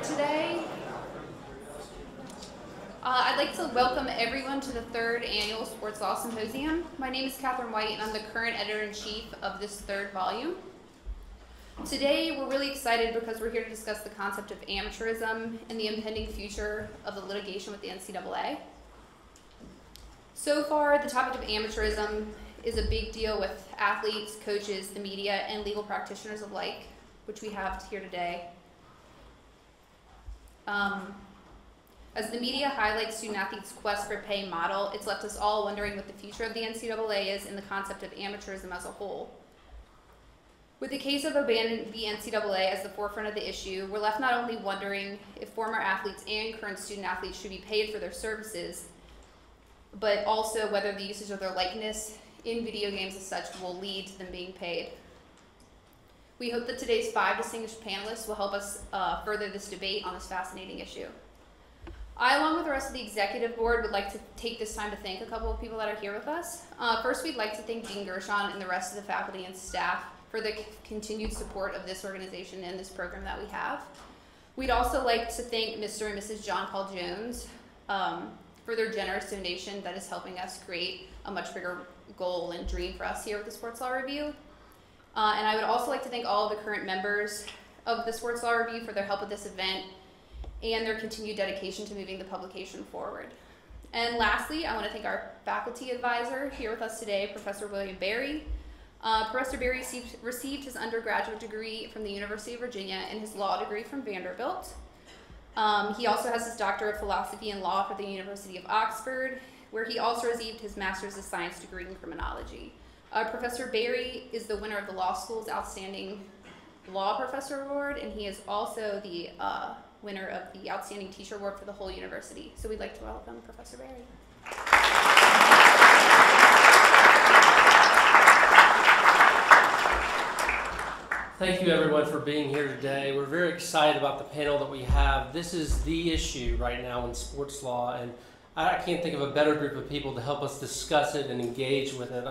today. I'd like to welcome everyone to the third annual Sports Law Symposium. My name is Catherine White, and I'm the current editor-in-chief of this third volume. Today, we're really excited because we're here to discuss the concept of amateurism and the impending future of the litigation with the NCAA. So far, the topic of amateurism is a big deal with athletes, coaches, the media, and legal practitioners alike, which we have here today. As the media highlights student-athletes' quest for pay model, it's left us all wondering what the future of the NCAA is and the concept of amateurism as a whole. With the case of abandoning the NCAA as the forefront of the issue, we're left not only wondering if former athletes and current student-athletes should be paid for their services, but also whether the usage of their likeness in video games as such will lead to them being paid. We hope that today's 5 distinguished panelists will help us further this debate on this fascinating issue. I, along with the rest of the executive board, would like to take this time to thank a couple of people that are here with us. First, we'd like to thank Dean Gershon and the rest of the faculty and staff for the continued support of this organization and this program that we have. We'd also like to thank Mr. and Mrs. John Paul Jones for their generous donation that is helping us create a much bigger goal and dream for us here with the Sports Law Review. And I would also like to thank all of the current members of the Sports Law Review for their help with this event and their continued dedication to moving the publication forward. And lastly, I want to thank our faculty advisor here with us today, Professor William Berry. Professor Berry received his undergraduate degree from the University of Virginia and his law degree from Vanderbilt. He also has his Doctor of Philosophy and Law for the University of Oxford, where he also received his Master's of Science degree in Criminology. Professor Berry is the winner of the law school's Outstanding Law Professor Award, and he is also the winner of the Outstanding Teacher Award for the whole university. So we'd like to welcome Professor Berry. Thank you everyone for being here today. We're very excited about the panel that we have. This is the issue right now in sports law, and I can't think of a better group of people to help us discuss it and engage with it.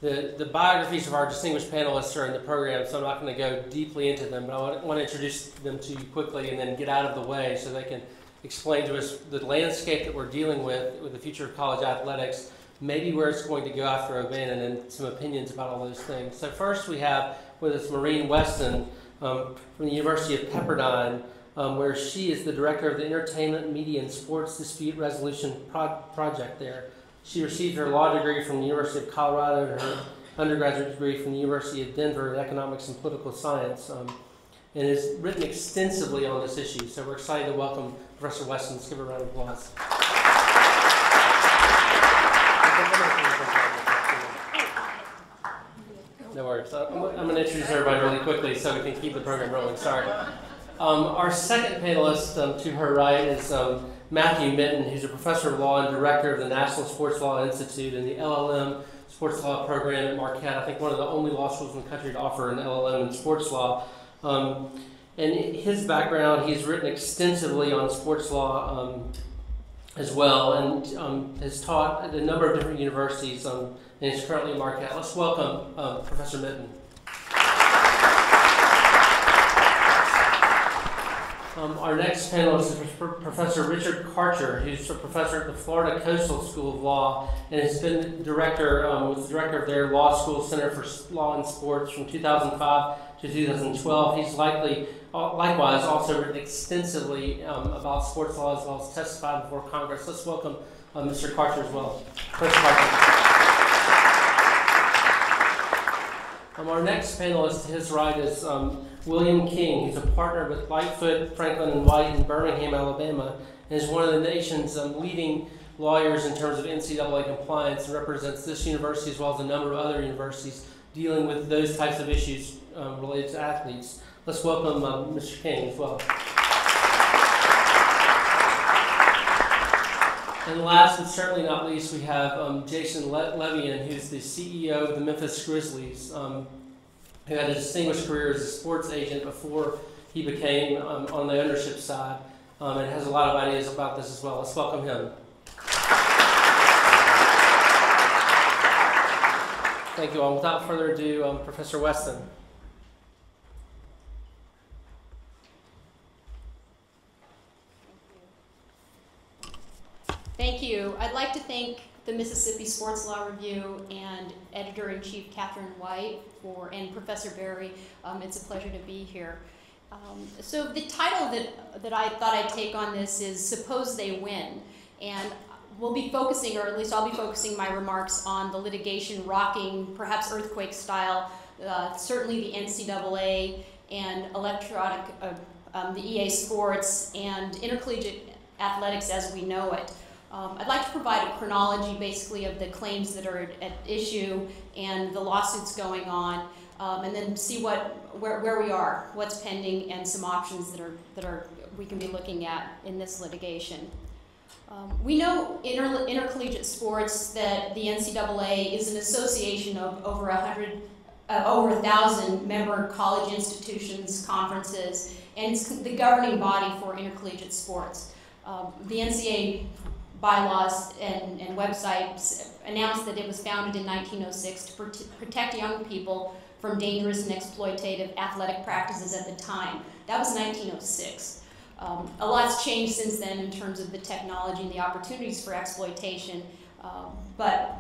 The biographies of our distinguished panelists are in the program, so I'm not going to go deeply into them, but I want to introduce them to you quickly and then get out of the way so they can explain to us the landscape that we're dealing with the future of college athletics, maybe where it's going to go after O'Bannon, and some opinions about all those things. So first we have with us Maureen Weston from the University of Pepperdine, where she is the director of the Entertainment, Media, and Sports Dispute Resolution Project there. She received her law degree from the University of Colorado and her undergraduate degree from the University of Denver in economics and political science, and has written extensively on this issue. So we're excited to welcome Professor Weston. Let's give her a round of applause. No worries. I'm going to introduce everybody really quickly so we can keep the program rolling. Sorry. Our second panelist to her right is Matthew Mitten, who's a professor of law and director of the National Sports Law Institute and the LLM Sports Law program at Marquette. I think one of the only law schools in the country to offer an LLM in sports law. And his background, he's written extensively on sports law as well, and has taught at a number of different universities, and is currently at Marquette. Let's welcome Professor Mitten. Our next panelist is Professor Richard Karcher, who's a professor at the Florida Coastal School of Law and has been director, was the director of their law school Center for Law and Sports from 2005 to 2012. He's likewise also written extensively about sports law as well as testified before Congress. Let's welcome Mr. Karcher as well. Professor Karcher. Our next panelist to his right is William King. He's a partner with LIghtfoot, Franklin and White in Birmingham, Alabama, and is one of the nation's leading lawyers in terms of NCAA compliance and represents this university as well as a number of other universities dealing with those types of issues related to athletes. Let's welcome Mr. King as well. And last but certainly not least, we have Jason Levien, who's the CEO of the Memphis Grizzlies, who had a distinguished career as a sports agent before he became on the ownership side, and has a lot of ideas about this as well. Let's welcome him. Thank you all. Without further ado, Professor Weston. Thank you. I'd like to thank the Mississippi Sports Law Review and Editor-in-Chief Catherine White and Professor Berry. It's a pleasure to be here. So the title that I thought I'd take on this is Suppose They Win. And we'll be focusing, or at least I'll be focusing my remarks on the litigation rocking, perhaps earthquake style, certainly the NCAA and electronic, the EA Sports and intercollegiate athletics as we know it. I'd like to provide a chronology basically of the claims that are at issue and the lawsuits going on, and then see where we are, what's pending, and some options that we can be looking at in this litigation. We know intercollegiate sports that the NCAA is an association of over 1,000 member college institutions, conferences, and it's the governing body for intercollegiate sports. The NCAA bylaws and websites announced that it was founded in 1906 to protect young people from dangerous and exploitative athletic practices at the time. That was 1906. A lot's changed since then in terms of the technology and the opportunities for exploitation, but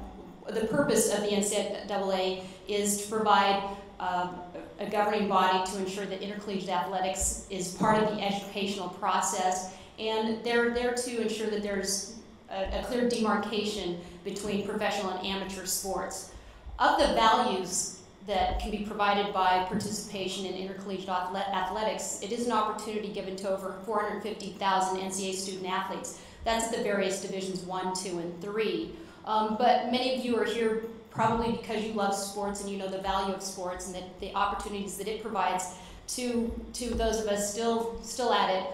the purpose of the NCAA is to provide a governing body to ensure that intercollegiate athletics is part of the educational process, and they're there to ensure that there's a clear demarcation between professional and amateur sports. Of the values that can be provided by participation in intercollegiate athletics, it is an opportunity given to over 450,000 NCAA student athletes. That's at the various divisions 1, 2, and 3. But many of you are here probably because you love sports and you know the value of sports and the opportunities that it provides to those of us still at it,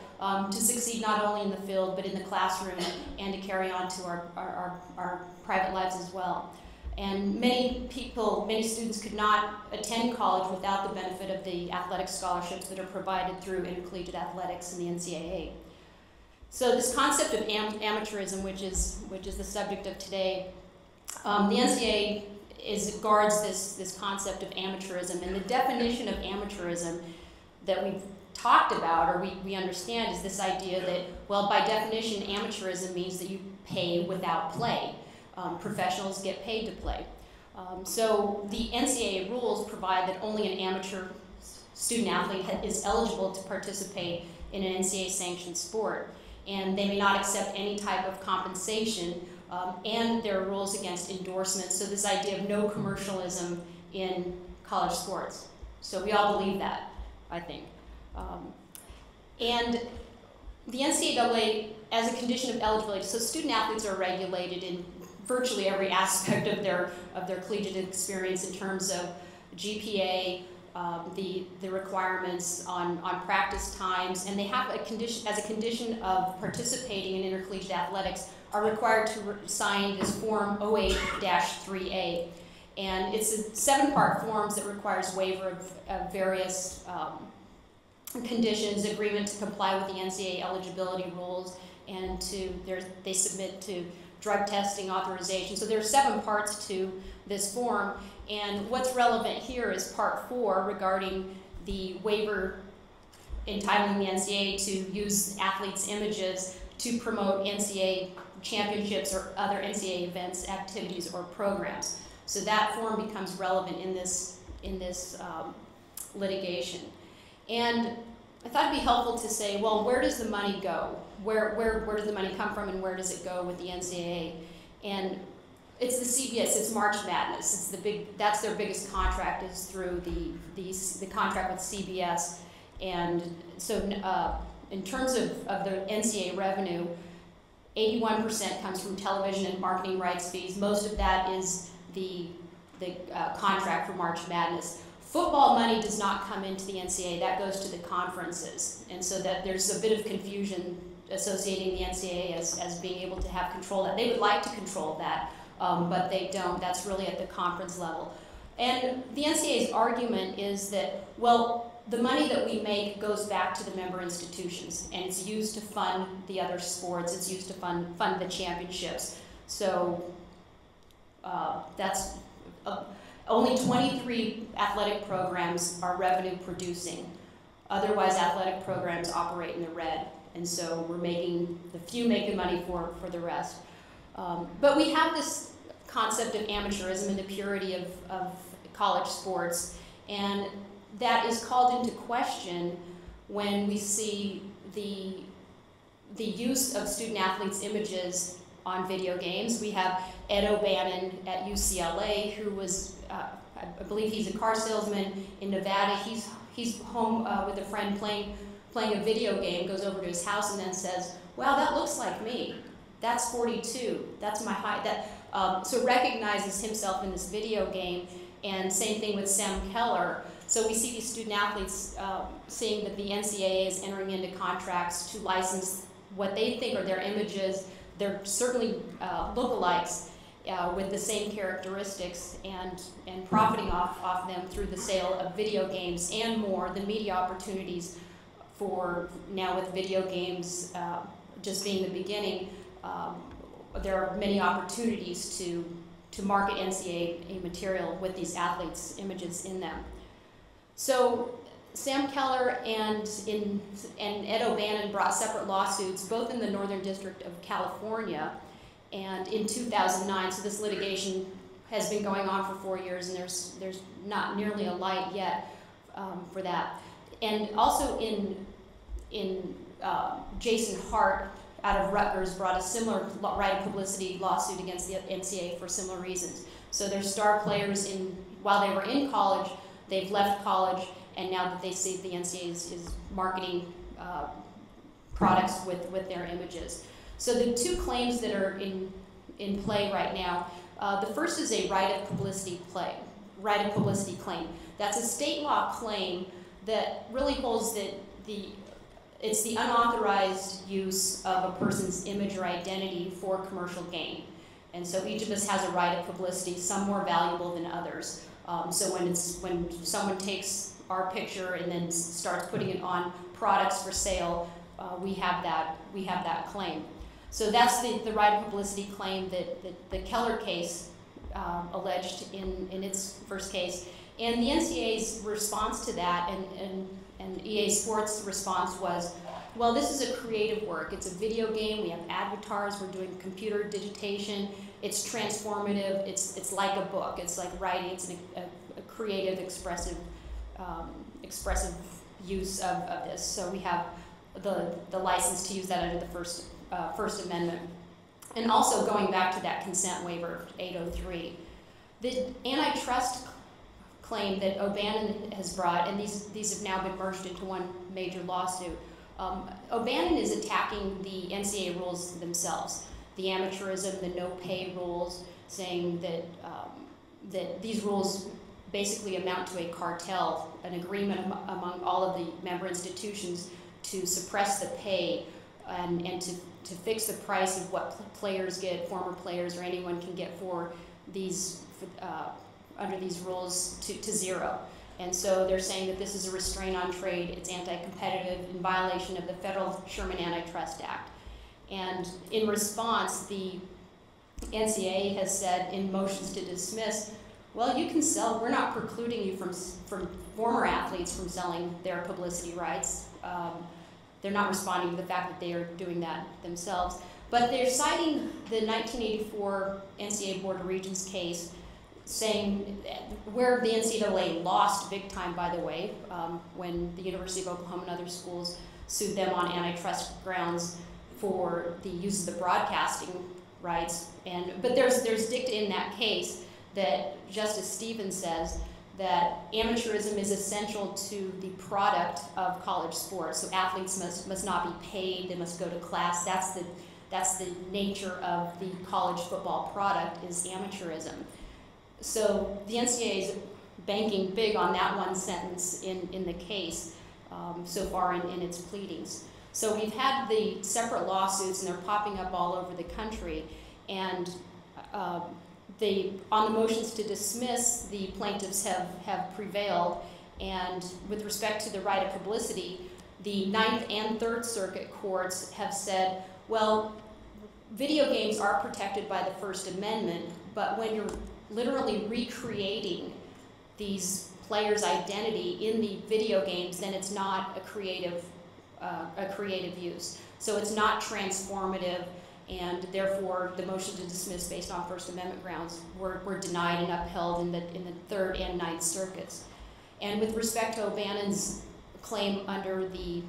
to succeed not only in the field but in the classroom and to carry on to our private lives as well. And many students could not attend college without the benefit of the athletic scholarships that are provided through intercollegiate athletics and the NCAA. So this concept of amateurism, which is the subject of today, the NCAA guards this concept of amateurism, and the definition of amateurism that we've talked about, or we understand, is this idea that, well, by definition, amateurism means that you pay without play. Professionals get paid to play. So the NCAA rules provide that only an amateur student athlete is eligible to participate in an NCAA-sanctioned sport, and they may not accept any type of compensation, and there are rules against endorsements, so this idea of no commercialism in college sports. So we all believe that, I think. And the NCAA, as a condition of eligibility, so student athletes are regulated in virtually every aspect of their collegiate experience in terms of GPA, the requirements on practice times, and they have a condition, as a condition of participating in intercollegiate athletics, are required to sign this Form 08-3A. And it's a 7-part form that requires waiver of various conditions, agreement to comply with the NCAA eligibility rules, and they submit to drug testing authorization. So there are 7 parts to this form, and what's relevant here is Part 4 regarding the waiver entitling the NCAA to use athletes' images to promote NCAA championships or other NCAA events, activities, or programs. So that form becomes relevant in this litigation. And I thought it'd be helpful to say, well, where does the money go? Where does the money come from, and where does it go with the NCAA? And it's the CBS, it's March Madness. That's their biggest contract, is through the contract with CBS. And so in terms of the NCAA revenue, 81% comes from television and marketing rights fees. Most of that is the contract for March Madness. Football money does not come into the NCAA, that goes to the conferences. And so that there's a bit of confusion associating the NCAA as being able to have control of that. They would like to control that, but they don't. That's really at the conference level. And the NCAA's argument is that, well, the money that we make goes back to the member institutions, and it's used to fund the other sports. It's used to fund the championships. So that's only 23 athletic programs are revenue producing. Otherwise, athletic programs operate in the red, and so we're making the few make the money for the rest. But we have this concept of amateurism and the purity of college sports, and that is called into question when we see the use of student athletes' images on video games. We have Ed O'Bannon at UCLA, who was, I believe he's a car salesman in Nevada. He's home with a friend playing a video game, goes over to his house and then says, wow, that looks like me. That's 42, that's my height. So recognizes himself in this video game, and same thing with Sam Keller. So we see these student athletes seeing that the NCAA is entering into contracts to license what they think are their images. They're certainly lookalikes with the same characteristics, and profiting off them through the sale of video games and more. The media opportunities for now with video games just being the beginning, there are many opportunities to market NCAA material with these athletes' images in them. So Sam Keller and Ed O'Bannon brought separate lawsuits, both in the Northern District of California and in 2009. So this litigation has been going on for 4 years, and there's not nearly a light yet for that. And also Jason Hart out of Rutgers brought a similar right of publicity lawsuit against the NCAA for similar reasons. So their star players, while they were in college, they've left college, and now that they see the NCAA is marketing products with their images. So the two claims that are in play right now, the first is a right of publicity claim. That's a state law claim that really holds that it's the unauthorized use of a person's image or identity for commercial gain. And so each of us has a right of publicity, some more valuable than others. So when someone takes our picture and then starts putting it on products for sale, we have that claim. So that's the right of publicity claim that the Keller case alleged in its first case. And the NCAA's response to that and EA Sports' response was, well, this is a creative work. It's a video game. We have avatars. We're doing computer digitation. It's transformative. It's like a book. It's like writing. It's a creative, expressive use of this. So we have the license to use that under the First Amendment. And also going back to that consent waiver, 803. The antitrust claim that O'Bannon has brought, and these have now been merged into one major lawsuit. O'Bannon is attacking the NCAA rules themselves, the amateurism, the no-pay rules, saying that these rules basically amount to a cartel, an agreement among all of the member institutions to suppress the pay and to fix the price of what players get, former players or anyone can get for these under these rules to zero. And so they're saying that this is a restraint on trade, it's anti-competitive, in violation of the Federal Sherman Antitrust Act. And in response, the NCAA has said in motions to dismiss, well, you can sell, we're not precluding you from former athletes from selling their publicity rights. They're not responding to the fact that they are doing that themselves. But they're citing the 1984 NCAA Board of Regents case, saying where the NCAA lost big time, by the way, when the University of Oklahoma and other schools sued them on antitrust grounds for the use of the broadcasting rights. But there's dicta in that case that Justice Stevens says that amateurism is essential to the product of college sports. So athletes must not be paid, they must go to class. That's the nature of the college football product, is amateurism. So the NCAA is banking big on that one sentence in the case so far in its pleadings. So we've had the separate lawsuits, and they're popping up all over the country. And on the motions to dismiss, the plaintiffs have prevailed. And with respect to the right of publicity, the Ninth and Third Circuit courts have said, well, video games are protected by the First Amendment, but when you're literally recreating these players' identity in the video games, then it's not a creative use. So it's not transformative, and therefore the motion to dismiss based on First Amendment grounds were denied and upheld in the Third and Ninth Circuits. And with respect to O'Bannon's claim under the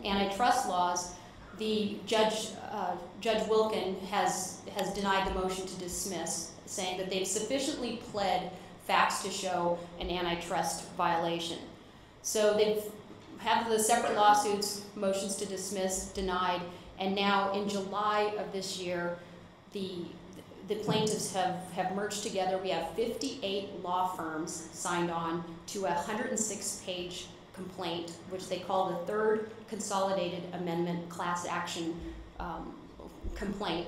antitrust laws, the Judge Wilkin has denied the motion to dismiss, saying that they've sufficiently pled facts to show an antitrust violation. So they've have the separate lawsuits, motions to dismiss, denied, and now in July of this year, the plaintiffs have merged together. We have 58 law firms signed on to a 106-page complaint, which they call the Third Consolidated Amendment Class Action complaint.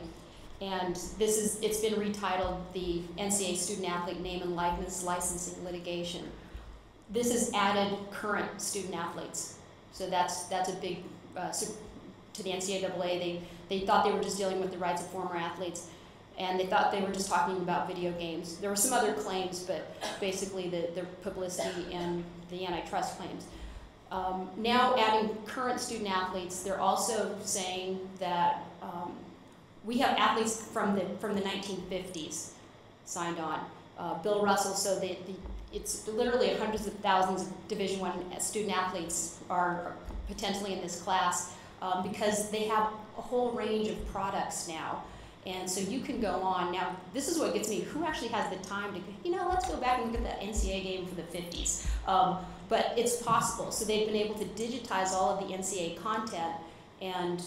And it's been retitled the NCAA Student Athlete Name and Likeness Licensing Litigation. This has added current student athletes. So that's a big, to the NCAA, they thought they were just dealing with the rights of former athletes, and they thought they were just talking about video games. There were some other claims, but basically the publicity and the antitrust claims. Now adding current student athletes, they're also saying that we have athletes from the 1950s signed on. Bill Russell, so it's literally hundreds of thousands of Division I student athletes are potentially in this class because they have a whole range of products now. And so you can go on. Now, this is what gets me. Who actually has the time to, let's go back and look at that NCAA game for the 50s. But it's possible. So they've been able to digitize all of the NCAA content and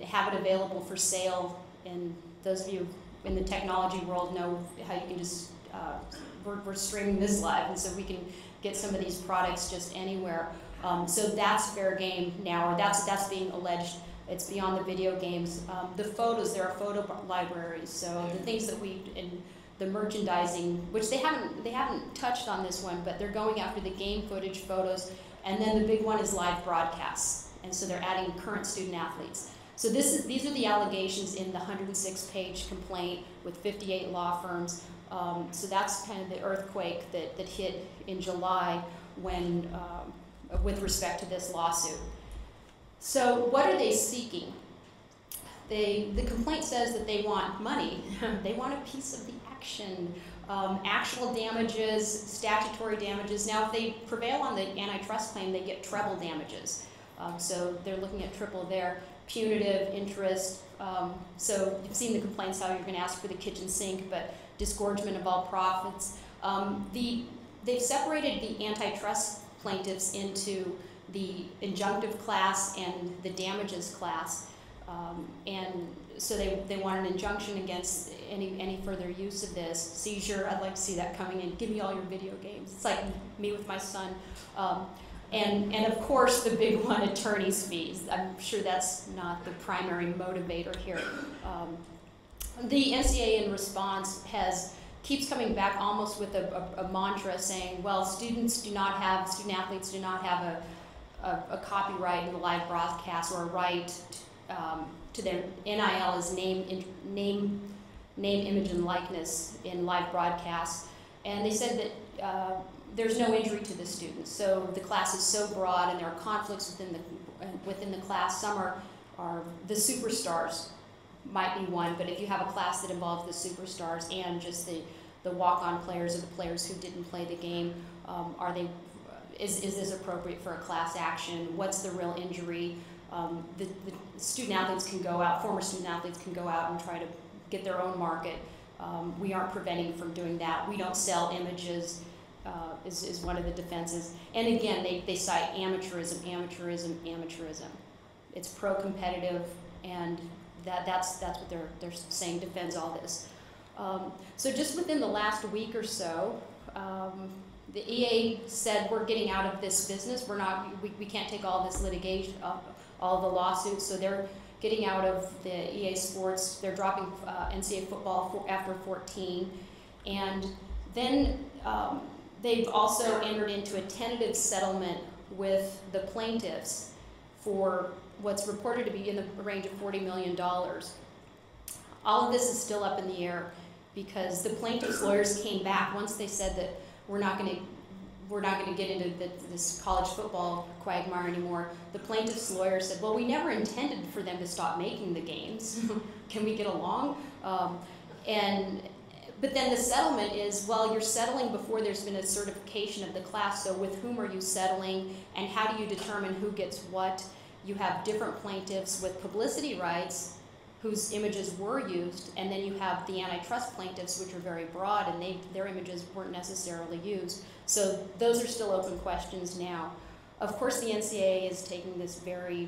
have it available for sale. And those of you in the technology world know how you can just, we're streaming this live, and so we can get some of these products just anywhere. So that's fair game now, or that's being alleged. It's beyond the video games. The photos, there are photo libraries. So the things that in the merchandising, which they haven't touched on this one, but they're going after the game footage, photos, and then the big one is live broadcasts. And so they're adding current student athletes. So these are the allegations in the 106-page complaint with 58 law firms. So that's kind of the earthquake that hit in July when, with respect to this lawsuit. So what are they seeking? The complaint says that they want money. They want a piece of the action, actual damages, statutory damages. Now, if they prevail on the antitrust claim, they get treble damages. So they're looking at triple there. Punitive interest. So you've seen the complaints how you're going to ask for the kitchen sink, but disgorgement of all profits. They've separated the antitrust plaintiffs into the injunctive class and the damages class. And so they want an injunction against any further use of this. Seizure, I'd like to see that coming in. Give me all your video games. It's like me with my son. And of course, the big one, attorney's fees. I'm sure that's not the primary motivator here. The NCAA in response keeps coming back almost with a mantra saying, well, student athletes do not have a copyright in the live broadcast or a right to their NIL as name, image, and likeness in live broadcasts. And they said that there's no injury to the students. So the class is so broad and there are conflicts within the class. Some are the superstars might be one, but if you have a class that involves the superstars and just the walk-on players or the players who didn't play the game, is this appropriate for a class action? What's the real injury? The student athletes can go out, former student athletes can go out and try to get their own market. We aren't preventing from doing that. We don't sell images, is one of the defenses. And again, they cite amateurism. It's pro-competitive, and that's what they're saying defends all this. So just within the last week or so, the EA said we're getting out of this business. We can't take all this litigation, all the lawsuits. So they're getting out of the EA Sports. They're dropping NCAA football after 14, and then they've also entered into a tentative settlement with the plaintiffs for what's reported to be in the range of $40 million. All of this is still up in the air because the plaintiffs' lawyers came back once they said that we're not going we're not going to get into this college football quagmire anymore. The plaintiff's lawyer said, well, we never intended for them to stop making the games. Can we get along? But then the settlement is, well, you're settling before there's been a certification of the class, so with whom are you settling, and how do you determine who gets what? You have different plaintiffs with publicity rights whose images were used, and then you have the antitrust plaintiffs, which are very broad, and their images weren't necessarily used. So those are still open questions now. Of course, the NCAA is taking this very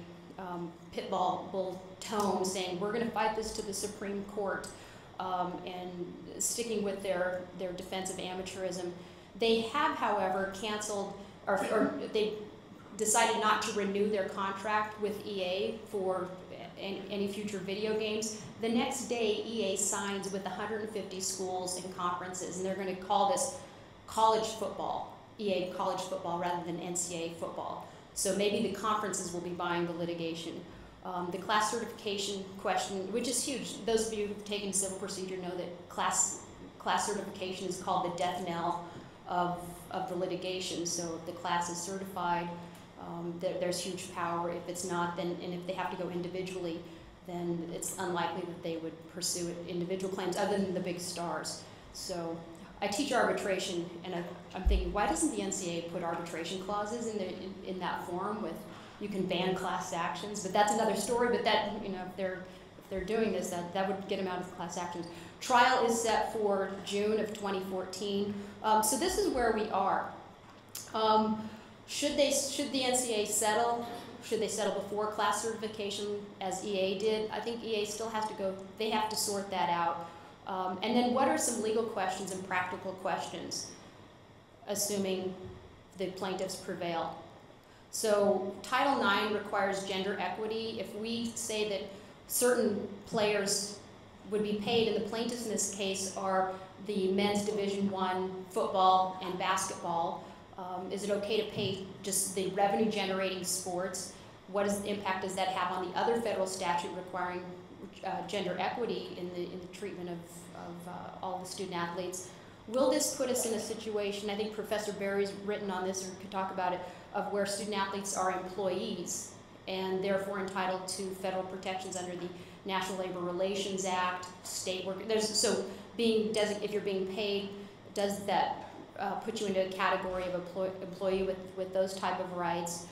pitbull tone, saying we're going to fight this to the Supreme Court, and sticking with their defense of amateurism. They have, however, canceled, or they decided not to renew their contract with EA for any future video games. The next day, EA signs with 150 schools and conferences, and they're going to call this college football, EA college football, rather than NCAA football. So maybe the conferences will be buying the litigation. The class certification question, which is huge. Those of you who've taken civil procedure know that class certification is called the death knell of the litigation. So if the class is certified, there's huge power. If it's not, then, and if they have to go individually, then it's unlikely that they would pursue individual claims other than the big stars. So I teach arbitration, and I'm thinking, why doesn't the NCAA put arbitration clauses in that form with, you can ban class actions? But that's another story. But that, you know, if they're doing this, that would get them out of class actions. Trial is set for June of 2014. So this is where we are. Should the NCAA settle? Should they settle before class certification, as EA did? I think EA still has to go. They have to sort that out. And then, what are some legal questions and practical questions, assuming the plaintiffs prevail? So Title IX requires gender equity. If we say that certain players would be paid, and the plaintiffs in this case are the men's Division I football and basketball, is it okay to pay just the revenue-generating sports? What impact does that have on the other federal statute requiring gender equity in the treatment of all the student athletes? Will this put us in a situation, I think Professor Berry's written on this or could talk about it, of where student athletes are employees and therefore entitled to federal protections under the National Labor Relations Act, state work. So if you're being paid, does that put you into a category of employee with those type of rights?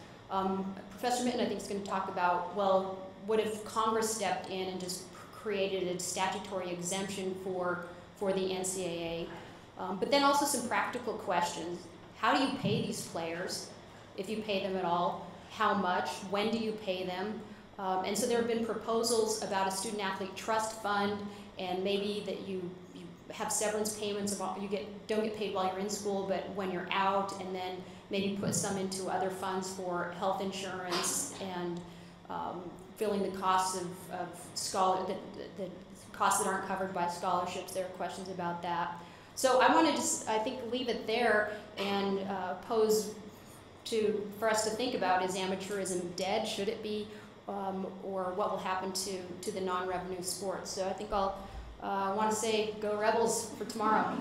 Professor Mitten, I think, is going to talk about, well, what if Congress stepped in and just created a statutory exemption for the NCAA? But then also some practical questions. How do you pay these players, if you pay them at all? How much? When do you pay them? And so there have been proposals about a student athlete trust fund, and maybe that you have severance payments, you don't get paid while you're in school, but when you're out, and then maybe put some into other funds for health insurance and filling the costs of the costs that aren't covered by scholarships. There are questions about that. So I want to just, I think, leave it there and pose for us to think about, is amateurism dead? Should it be? Or what will happen to the non-revenue sports? So I think I want to say go Rebels for tomorrow.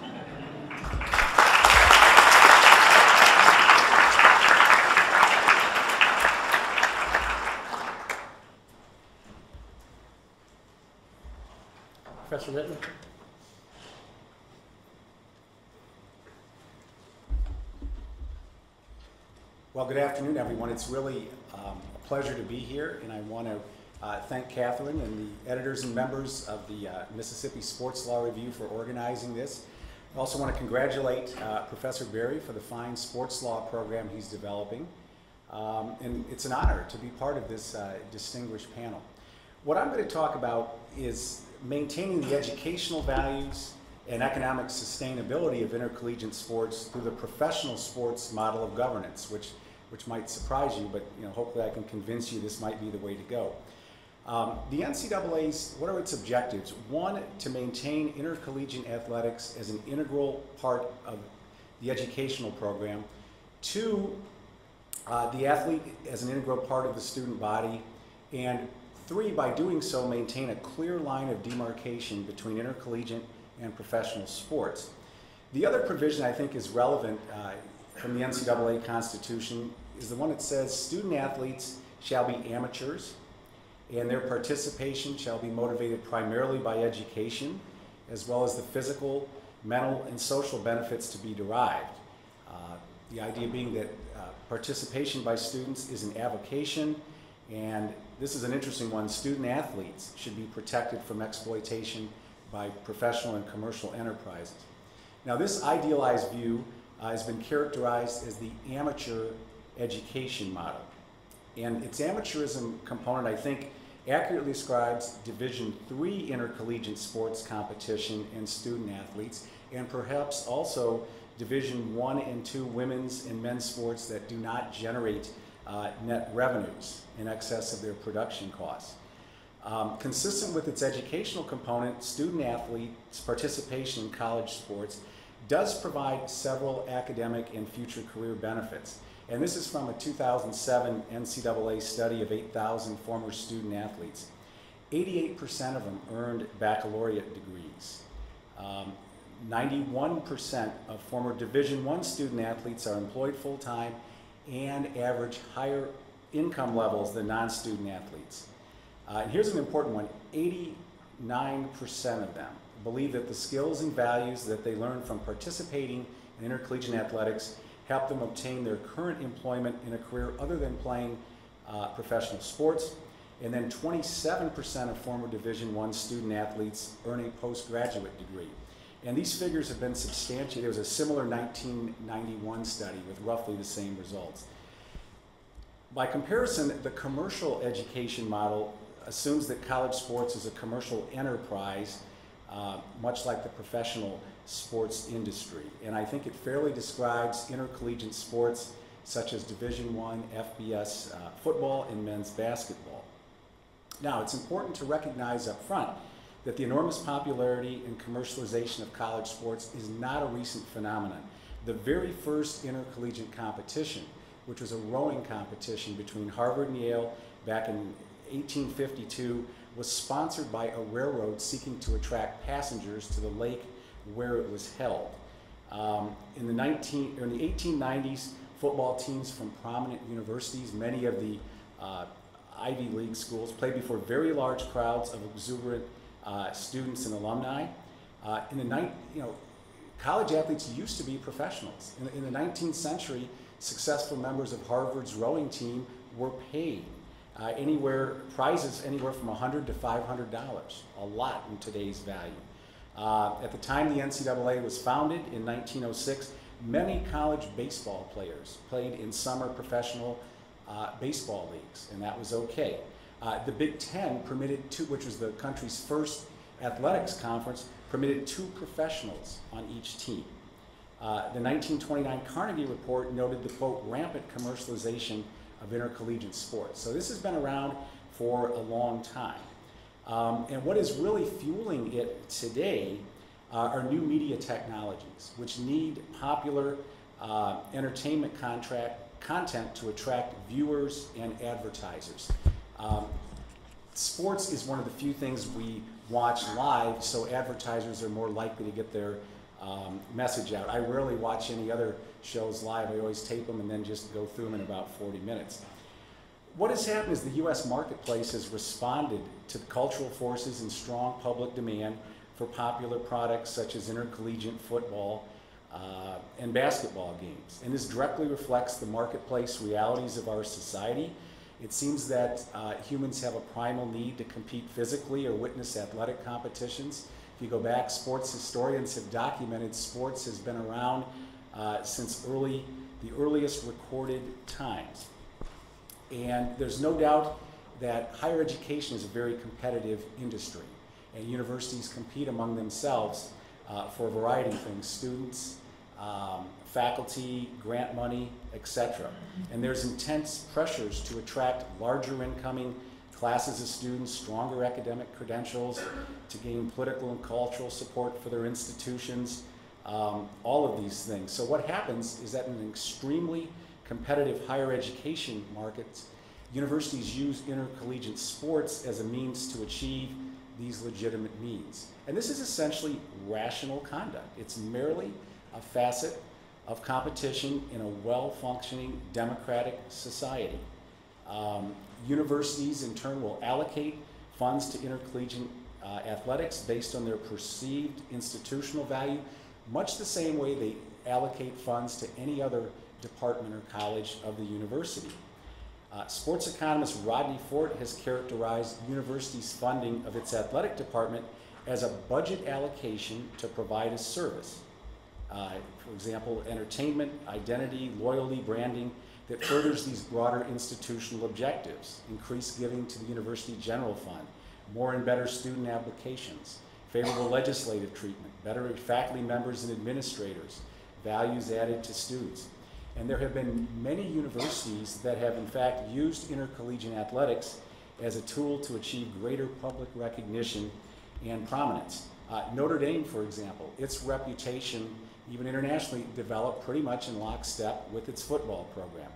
Professor Mitten. Well, good afternoon, everyone. It's really a pleasure to be here, and I want to thank Catherine and the editors and members of the Mississippi Sports Law Review for organizing this. I also want to congratulate Professor Berry for the fine sports law program he's developing. And it's an honor to be part of this distinguished panel. What I'm going to talk about is maintaining the educational values and economic sustainability of intercollegiate sports through the professional sports model of governance, which might surprise you, but hopefully I can convince you this might be the way to go. The NCAA's, what are its objectives? One, to maintain intercollegiate athletics as an integral part of the educational program. Two, the athlete as an integral part of the student body. And three, by doing so, maintain a clear line of demarcation between intercollegiate and professional sports. The other provision I think is relevant from the NCAA Constitution is the one that says student athletes shall be amateurs, and their participation shall be motivated primarily by education, as well as the physical, mental, and social benefits to be derived. The idea being that participation by students is an avocation, and this is an interesting one. Student athletes should be protected from exploitation by professional and commercial enterprises. Now, this idealized view has been characterized as the amateur education model. And its amateurism component, I think, accurately describes Division III intercollegiate sports competition and student athletes, and perhaps also Division I and II women's and men's sports that do not generate net revenues in excess of their production costs. Consistent with its educational component, student athletes' participation in college sports does provide several academic and future career benefits. And this is from a 2007 NCAA study of 8,000 former student athletes. 88% of them earned baccalaureate degrees. 91% of former Division I student athletes are employed full-time and average higher income levels than non-student athletes. And here's an important one. 89% of them believe that the skills and values that they learn from participating in intercollegiate athletics help them obtain their current employment in a career other than playing professional sports. And then 27% of former Division I student athletes earn a postgraduate degree. And these figures have been substantiated. There was a similar 1991 study with roughly the same results. By comparison, the commercial education model assumes that college sports is a commercial enterprise, much like the professional sports industry. And I think it fairly describes intercollegiate sports such as Division I, FBS football, and men's basketball. Now, it's important to recognize up front that the enormous popularity and commercialization of college sports is not a recent phenomenon. The very first intercollegiate competition, which was a rowing competition between Harvard and Yale back in 1852, was sponsored by a railroad seeking to attract passengers to the lake where it was held. In the 1890s, football teams from prominent universities, many of the Ivy League schools, played before very large crowds of exuberant students and alumni. College athletes used to be professionals. In the 19th century, successful members of Harvard's rowing team were paid prizes anywhere from $100 to $500, a lot in today's value. At the time the NCAA was founded in 1906, many college baseball players played in summer professional baseball leagues, and that was okay. The Big Ten permitted which was the country's first athletics conference, permitted 2 professionals on each team. The 1929 Carnegie Report noted the, quote, rampant commercialization of intercollegiate sports. So this has been around for a long time. And what is really fueling it today are new media technologies, which need popular entertainment content to attract viewers and advertisers. Sports is one of the few things we watch live, so advertisers are more likely to get their message out. I rarely watch any other shows live. I always tape them and then just go through them in about 40 minutes. What has happened is the U.S. marketplace has responded to the cultural forces and strong public demand for popular products such as intercollegiate football and basketball games. And this directly reflects the marketplace realities of our society. It seems that humans have a primal need to compete physically or witness athletic competitions. If you go back, sports historians have documented sports has been around since the earliest recorded times. And there's no doubt that higher education is a very competitive industry, and universities compete among themselves for a variety of things: students, faculty, grant money, etc. And there's intense pressures to attract larger incoming classes of students, stronger academic credentials, to gain political and cultural support for their institutions, all of these things. So what happens is that in an extremely competitive higher education market, universities use intercollegiate sports as a means to achieve these legitimate means. And this is essentially rational conduct. It's merely a facet of competition in a well-functioning democratic society. Universities, in turn, will allocate funds to intercollegiate athletics based on their perceived institutional value, much the same way they allocate funds to any other department or college of the university. Sports economist Rodney Fort has characterized universities' funding of its athletic department as a budget allocation to provide a service. For example, entertainment, identity, loyalty, branding, that furthers these broader institutional objectives. Increased giving to the University General Fund, more and better student applications, favorable legislative treatment, better faculty members and administrators, values added to students. And there have been many universities that have in fact used intercollegiate athletics as a tool to achieve greater public recognition and prominence. Notre Dame, for example, its reputation, even internationally, developed pretty much in lockstep with its football program.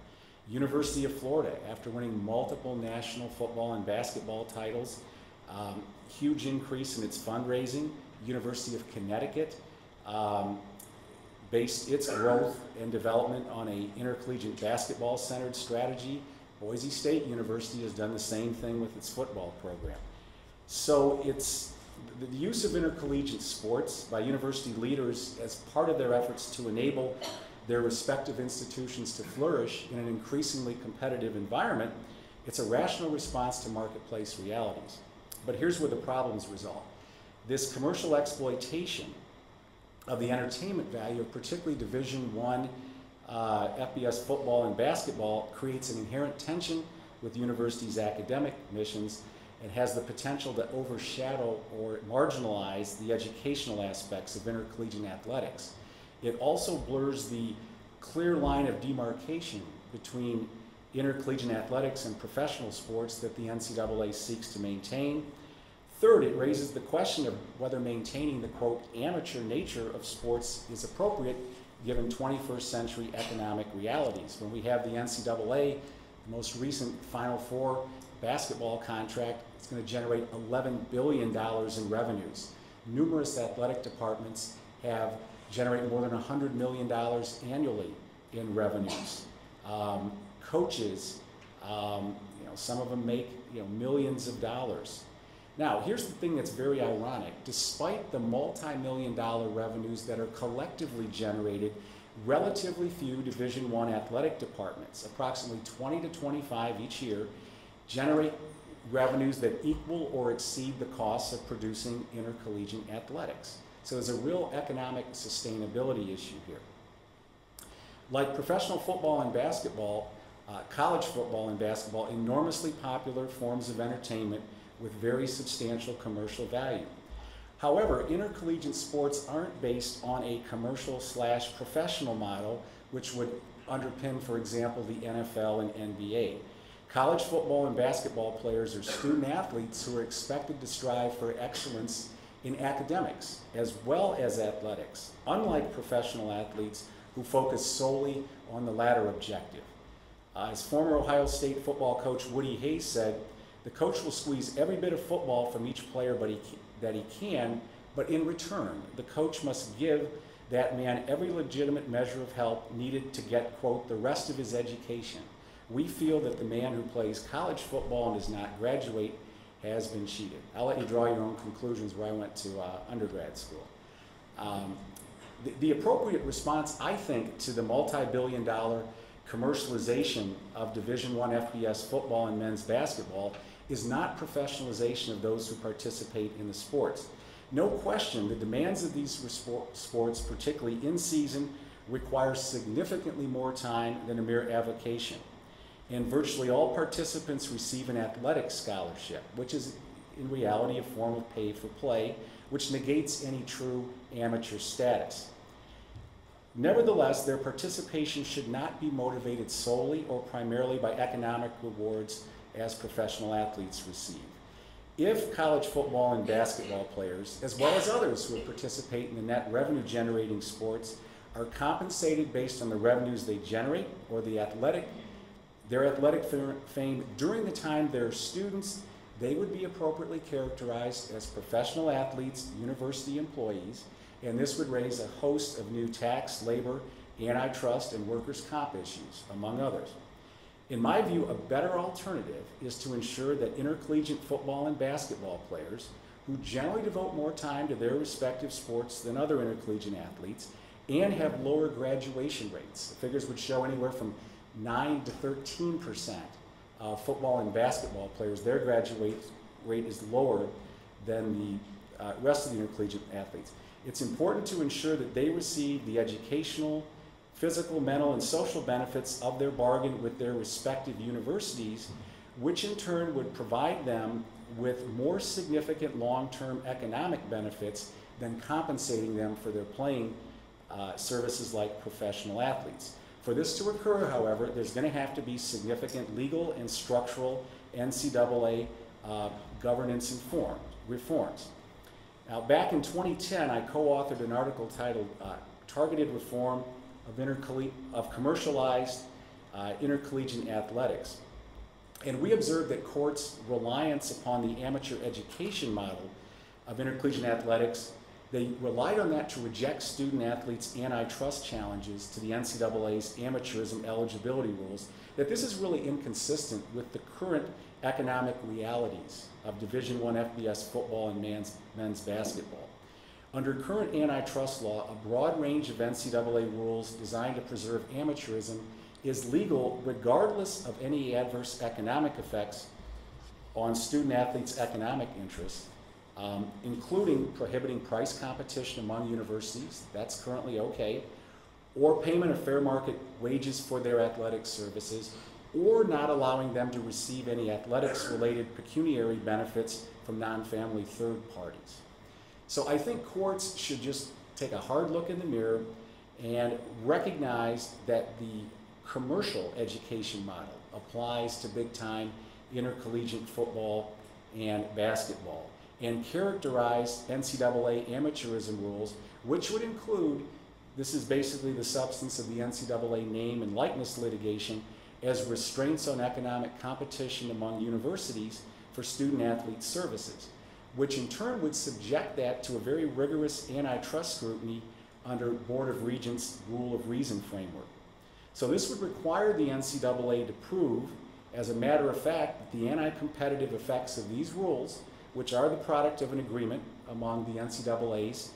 University of Florida, after winning multiple national football and basketball titles, huge increase in its fundraising. University of Connecticut based its growth and development on an intercollegiate basketball-centered strategy. Boise State University has done the same thing with its football program. So it's the use of intercollegiate sports by university leaders as part of their efforts to enable their respective institutions to flourish in an increasingly competitive environment. It's a rational response to marketplace realities. But here's where the problems result. This commercial exploitation of the entertainment value of particularly Division I FBS football and basketball creates an inherent tension with the university's academic missions and has the potential to overshadow or marginalize the educational aspects of intercollegiate athletics. It also blurs the clear line of demarcation between intercollegiate athletics and professional sports that the NCAA seeks to maintain. Third, it raises the question of whether maintaining the, quote, amateur nature of sports is appropriate given 21st century economic realities. When we have the NCAA, the most recent Final Four basketball contract, it's going to generate $11 billion in revenues. Numerous athletic departments have generated more than $100 million annually in revenues. Coaches, some of them make millions of dollars. Now, here's the thing that's very ironic. Despite the multi-million-dollar revenues that are collectively generated, relatively few Division I athletic departments, approximately 20 to 25 each year, generate revenues that equal or exceed the costs of producing intercollegiate athletics. So there's a real economic sustainability issue here. Like professional football and basketball, college football and basketball, enormously popular forms of entertainment with very substantial commercial value. However, intercollegiate sports aren't based on a commercial/professional model, which would underpin, for example, the NFL and NBA. College football and basketball players are student athletes who are expected to strive for excellence in academics as well as athletics, unlike professional athletes who focus solely on the latter objective. As former Ohio State football coach Woody Hayes said, the coach will squeeze every bit of football from each player that he can, but in return, the coach must give that man every legitimate measure of help needed to get, quote, the rest of his education. We feel that the man who plays college football and does not graduate has been cheated. I'll let you draw your own conclusions where I went to undergrad school. The appropriate response, I think, to the multi-billion-dollar commercialization of Division I FBS football and men's basketball is not professionalization of those who participate in the sports. No question, the demands of these sports, particularly in season, require significantly more time than a mere avocation. And virtually all participants receive an athletic scholarship, which is in reality a form of pay for play, which negates any true amateur status. Nevertheless, their participation should not be motivated solely or primarily by economic rewards as professional athletes receive. If college football and basketball players, as well as others who participate in the net revenue-generating sports, are compensated based on the revenues they generate or their athletic fame during the time they're students, they would be appropriately characterized as professional athletes, university employees, and this would raise a host of new tax, labor, antitrust and workers' comp issues, among others. In my view, a better alternative is to ensure that intercollegiate football and basketball players, who generally devote more time to their respective sports than other intercollegiate athletes, and have lower graduation rates. The figures would show anywhere from 9 to 13% of football and basketball players, their graduate rate is lower than the rest of the intercollegiate athletes. It's important to ensure that they receive the educational, physical, mental, and social benefits of their bargain with their respective universities, which in turn would provide them with more significant long-term economic benefits than compensating them for their playing services like professional athletes. For this to occur, however, there's going to have to be significant legal and structural NCAA governance and reforms. Now, back in 2010, I co-authored an article titled Targeted Reform of Commercialized Intercollegiate Athletics. And we observed that courts' reliance upon the amateur education model of intercollegiate athletics, they relied on that to reject student athletes' antitrust challenges to the NCAA's amateurism eligibility rules, that this is really inconsistent with the current economic realities of Division I FBS football and men's basketball. Under current antitrust law, a broad range of NCAA rules designed to preserve amateurism is legal regardless of any adverse economic effects on student athletes' economic interests, including prohibiting price competition among universities, that's currently okay, or payment of fair market wages for their athletic services, or not allowing them to receive any athletics-related pecuniary benefits from non-family third parties. So I think courts should just take a hard look in the mirror and recognize that the commercial education model applies to big-time intercollegiate football and basketball, and characterize NCAA amateurism rules, which would include, this is basically the substance of the NCAA name and likeness litigation, as restraints on economic competition among universities for student athlete services, which in turn would subject that to a very rigorous antitrust scrutiny under Board of Regents' Rule of Reason framework. So this would require the NCAA to prove, as a matter of fact, that the anti-competitive effects of these rules, which are the product of an agreement among the NCAA's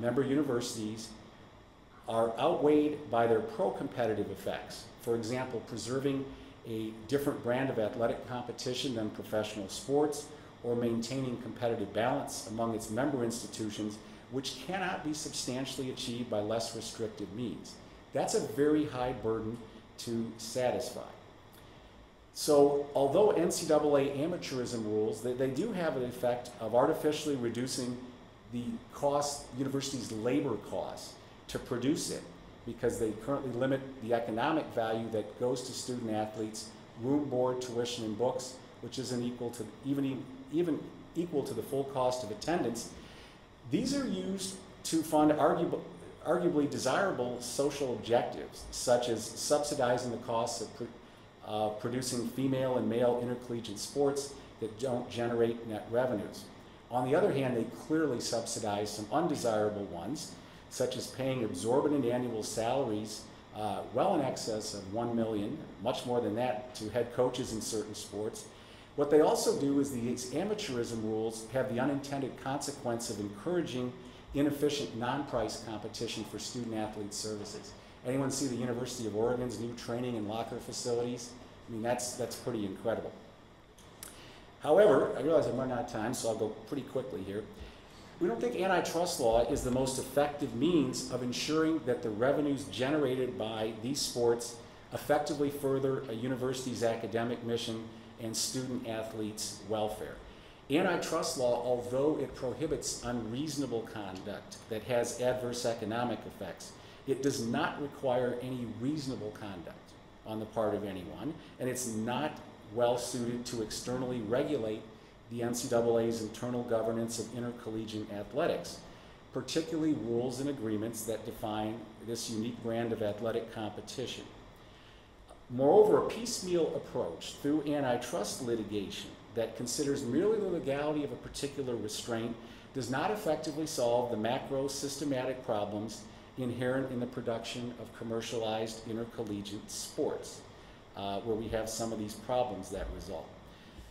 member universities, are outweighed by their pro-competitive effects. For example, preserving a different brand of athletic competition than professional sports, or maintaining competitive balance among its member institutions, which cannot be substantially achieved by less restrictive means. That's a very high burden to satisfy. So although NCAA amateurism rules, they do have an effect of artificially reducing the cost, universities' labor costs to produce it, because they currently limit the economic value that goes to student athletes, room, board, tuition, and books, which isn't equal to even equal to the full cost of attendance. These are used to fund arguably desirable social objectives, such as subsidizing the costs of producing female and male intercollegiate sports that don't generate net revenues. On the other hand, they clearly subsidize some undesirable ones, such as paying exorbitant annual salaries well in excess of $1 million, much more than that, to head coaches in certain sports. What they also do is these amateurism rules have the unintended consequence of encouraging inefficient non-price competition for student athlete services. Anyone see the University of Oregon's new training and locker facilities? I mean, that's pretty incredible. However, I realize I'm running out of time, so I'll go pretty quickly here. We don't think antitrust law is the most effective means of ensuring that the revenues generated by these sports effectively further a university's academic mission and student athletes' welfare. Antitrust law, although it prohibits unreasonable conduct that has adverse economic effects, it does not require any reasonable conduct on the part of anyone, and it's not well suited to externally regulate the NCAA's internal governance of intercollegiate athletics, particularly rules and agreements that define this unique brand of athletic competition. Moreover, a piecemeal approach through antitrust litigation that considers merely the legality of a particular restraint does not effectively solve the macro systematic problems inherent in the production of commercialized intercollegiate sports, where we have some of these problems that result.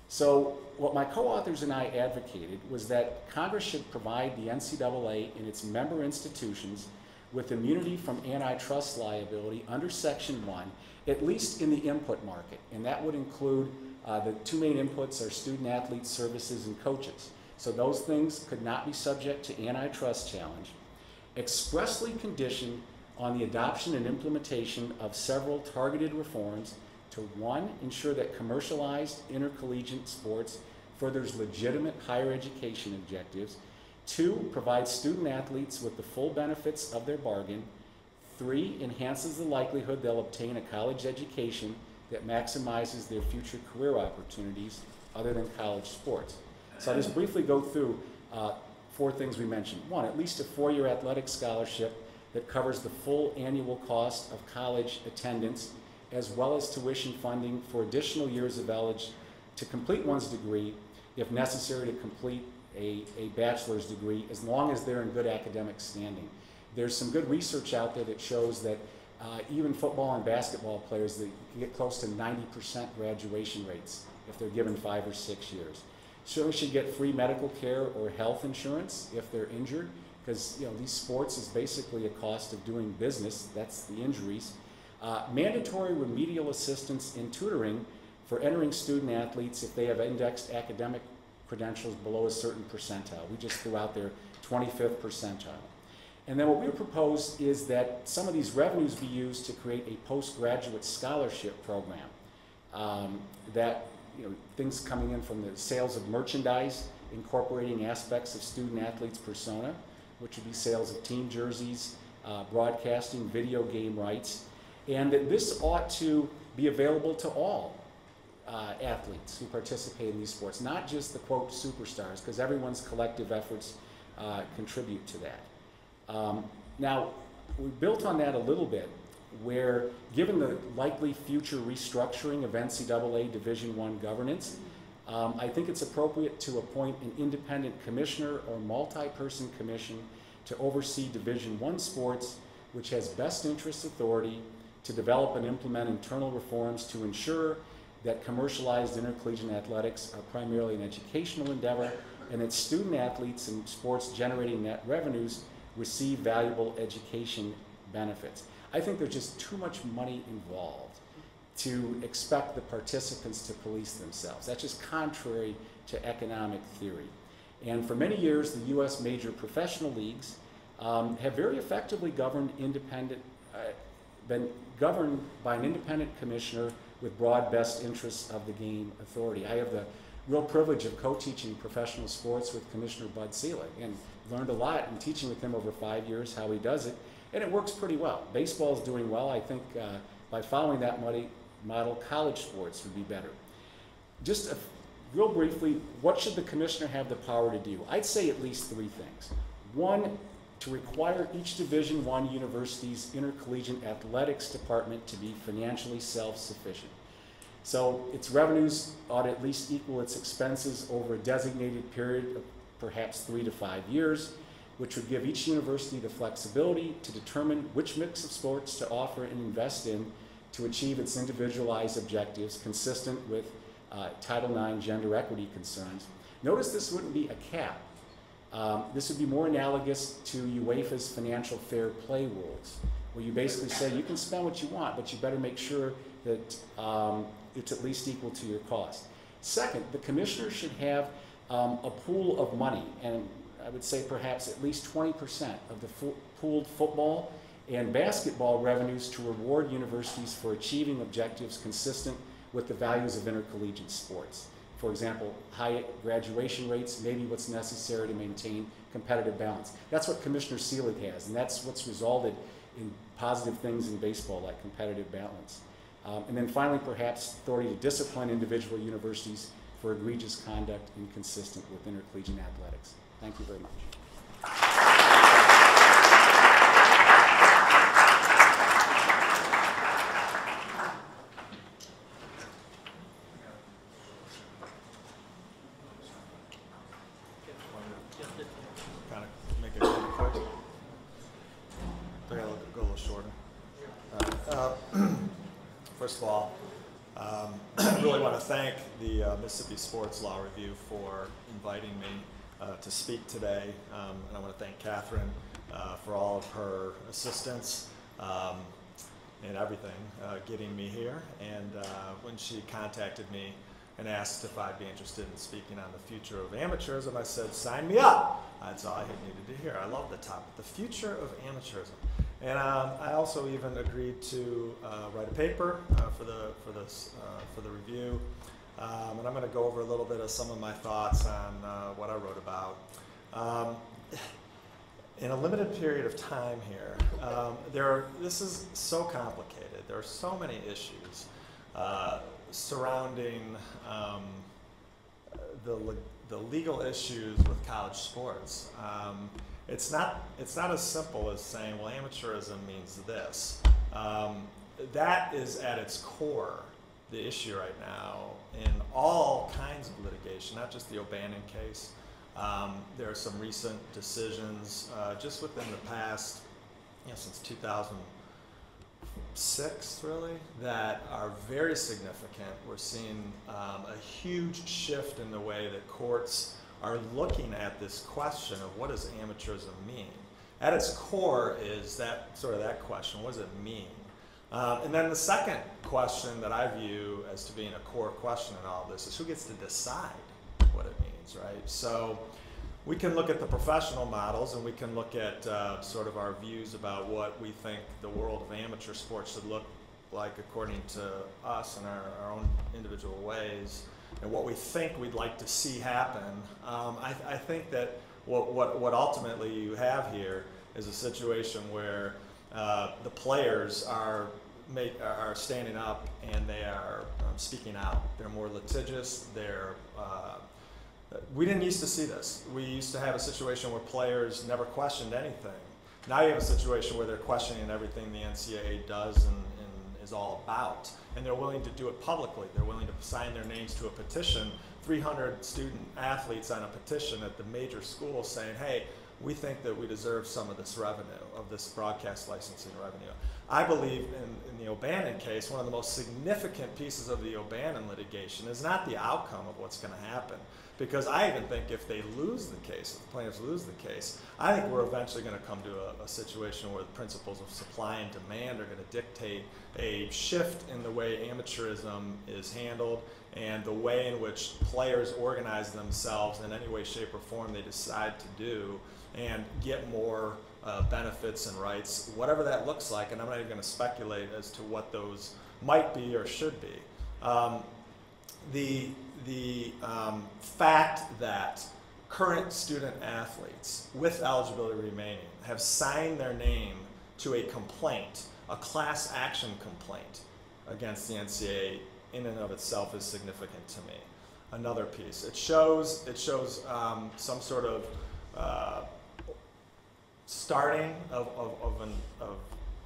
So what my co-authors and I advocated was that Congress should provide the NCAA and its member institutions with immunity from antitrust liability under Section 1, at least in the input market. And that would include the two main inputs are student athlete services and coaches. So those things could not be subject to antitrust challenge. Expressly conditioned on the adoption and implementation of several targeted reforms to, one, ensure that commercialized intercollegiate sports furthers legitimate higher education objectives, two, provides student athletes with the full benefits of their bargain, three, enhances the likelihood they'll obtain a college education that maximizes their future career opportunities other than college sports. So I'll just briefly go through four things we mentioned. One, at least a four-year athletic scholarship that covers the full annual cost of college attendance, as well as tuition funding for additional years of eligibility to complete one's degree, if necessary to complete a bachelor's degree, as long as they're in good academic standing. There's some good research out there that shows that even football and basketball players, they get close to 90% graduation rates if they're given 5 or 6 years. So should get free medical care or health insurance if they're injured, because these sports is basically a cost of doing business. That's the injuries. Mandatory remedial assistance in tutoring for entering student athletes if they have indexed academic credentials below a certain percentile. We just threw out their 25th percentile. And then what we propose is that some of these revenues be used to create a postgraduate scholarship program. That, things coming in from the sales of merchandise, incorporating aspects of student athletes' persona, which would be sales of team jerseys, broadcasting, video game rights, and that this ought to be available to all athletes who participate in these sports, not just the, quote, superstars, because everyone's collective efforts contribute to that. Now, we built on that a little bit, where given the likely future restructuring of NCAA Division I governance, I think it's appropriate to appoint an independent commissioner or multi-person commission to oversee Division I sports, which has best interest authority to develop and implement internal reforms to ensure that commercialized intercollegiate athletics are primarily an educational endeavor, and that student athletes in sports generating net revenues receive valuable education benefits. I think there's just too much money involved to expect the participants to police themselves. That's just contrary to economic theory. And for many years, the U.S. major professional leagues have very effectively been governed by an independent commissioner with broad best interests of the game authority. I have the real privilege of co-teaching professional sports with Commissioner Bud Selig, and learned a lot in teaching with him over 5 years how he does it, and it works pretty well. Baseball is doing well. I think by following that model, college sports would be better. Just real briefly, what should the commissioner have the power to do? I'd say at least three things. One, to require each Division I university's intercollegiate athletics department to be financially self-sufficient. So its revenues ought to at least equal its expenses over a designated period of perhaps 3 to 5 years, which would give each university the flexibility to determine which mix of sports to offer and invest in to achieve its individualized objectives consistent with Title IX gender equity concerns. Notice this wouldn't be a cap. This would be more analogous to UEFA's financial fair play rules, where you basically say you can spend what you want, but you better make sure that it's at least equal to your cost. Second, the commissioner should have a pool of money, and I would say perhaps at least 20% of the pooled football and basketball revenues to reward universities for achieving objectives consistent with the values of intercollegiate sports. For example, high graduation rates may be what's necessary to maintain competitive balance. That's what Commissioner Selig has, and that's what's resulted in positive things in baseball, like competitive balance. And then finally, perhaps authority to discipline individual universities for egregious conduct inconsistent with intercollegiate athletics. Thank you very much. First of all, I really want to thank the Mississippi Sports Law Review for inviting me to speak today, and I want to thank Catherine for all of her assistance and everything, getting me here. And when she contacted me and asked if I'd be interested in speaking on the future of amateurism, I said, sign me up. That's all I needed to hear. I love the topic, the future of amateurism. And I also even agreed to write a paper for the review. And I'm going to go over a little bit of some of my thoughts on what I wrote about. In a limited period of time here, this is so complicated. There are so many issues surrounding the legal issues with college sports. It's not as simple as saying, well, amateurism means this. That is at its core the issue right now in all kinds of litigation, not just the O'Bannon case. There are some recent decisions just within the past, since 2006 really, that are very significant. We're seeing a huge shift in the way that courts are looking at this question of what does amateurism mean. At its core is that question, what does it mean? And then the second question that I view as to being a core question in all this is who gets to decide what it means, right? So we can look at the professional models and we can look at sort of our views about what we think the world of amateur sports should look like according to us in our own individual ways and what we think we'd like to see happen. I think that what ultimately you have here is a situation where the players are standing up and they are speaking out. They're more litigious. We didn't used to see this. We used to have a situation where players never questioned anything. Now you have a situation where they're questioning everything the NCAA does and is all about. And they're willing to do it publicly. They're willing to sign their names to a petition, 300 student athletes on a petition at the major schools saying, hey, we think that we deserve some of this revenue, of this broadcast licensing revenue. I believe in the O'Bannon case, one of the most significant pieces of the O'Bannon litigation is not the outcome of what's going to happen. Because I even think if they lose the case, if the plaintiffs lose the case, I think we're eventually going to come to a situation where the principles of supply and demand are going to dictate a shift in the way amateurism is handled and the way in which players organize themselves in any way, shape, or form they decide to do and get more benefits and rights, whatever that looks like. And I'm not even going to speculate as to what those might be or should be. The fact that current student athletes with eligibility remaining have signed their name to a complaint, a class action complaint against the NCAA in and of itself is significant to me. Another piece, it shows some sort of starting of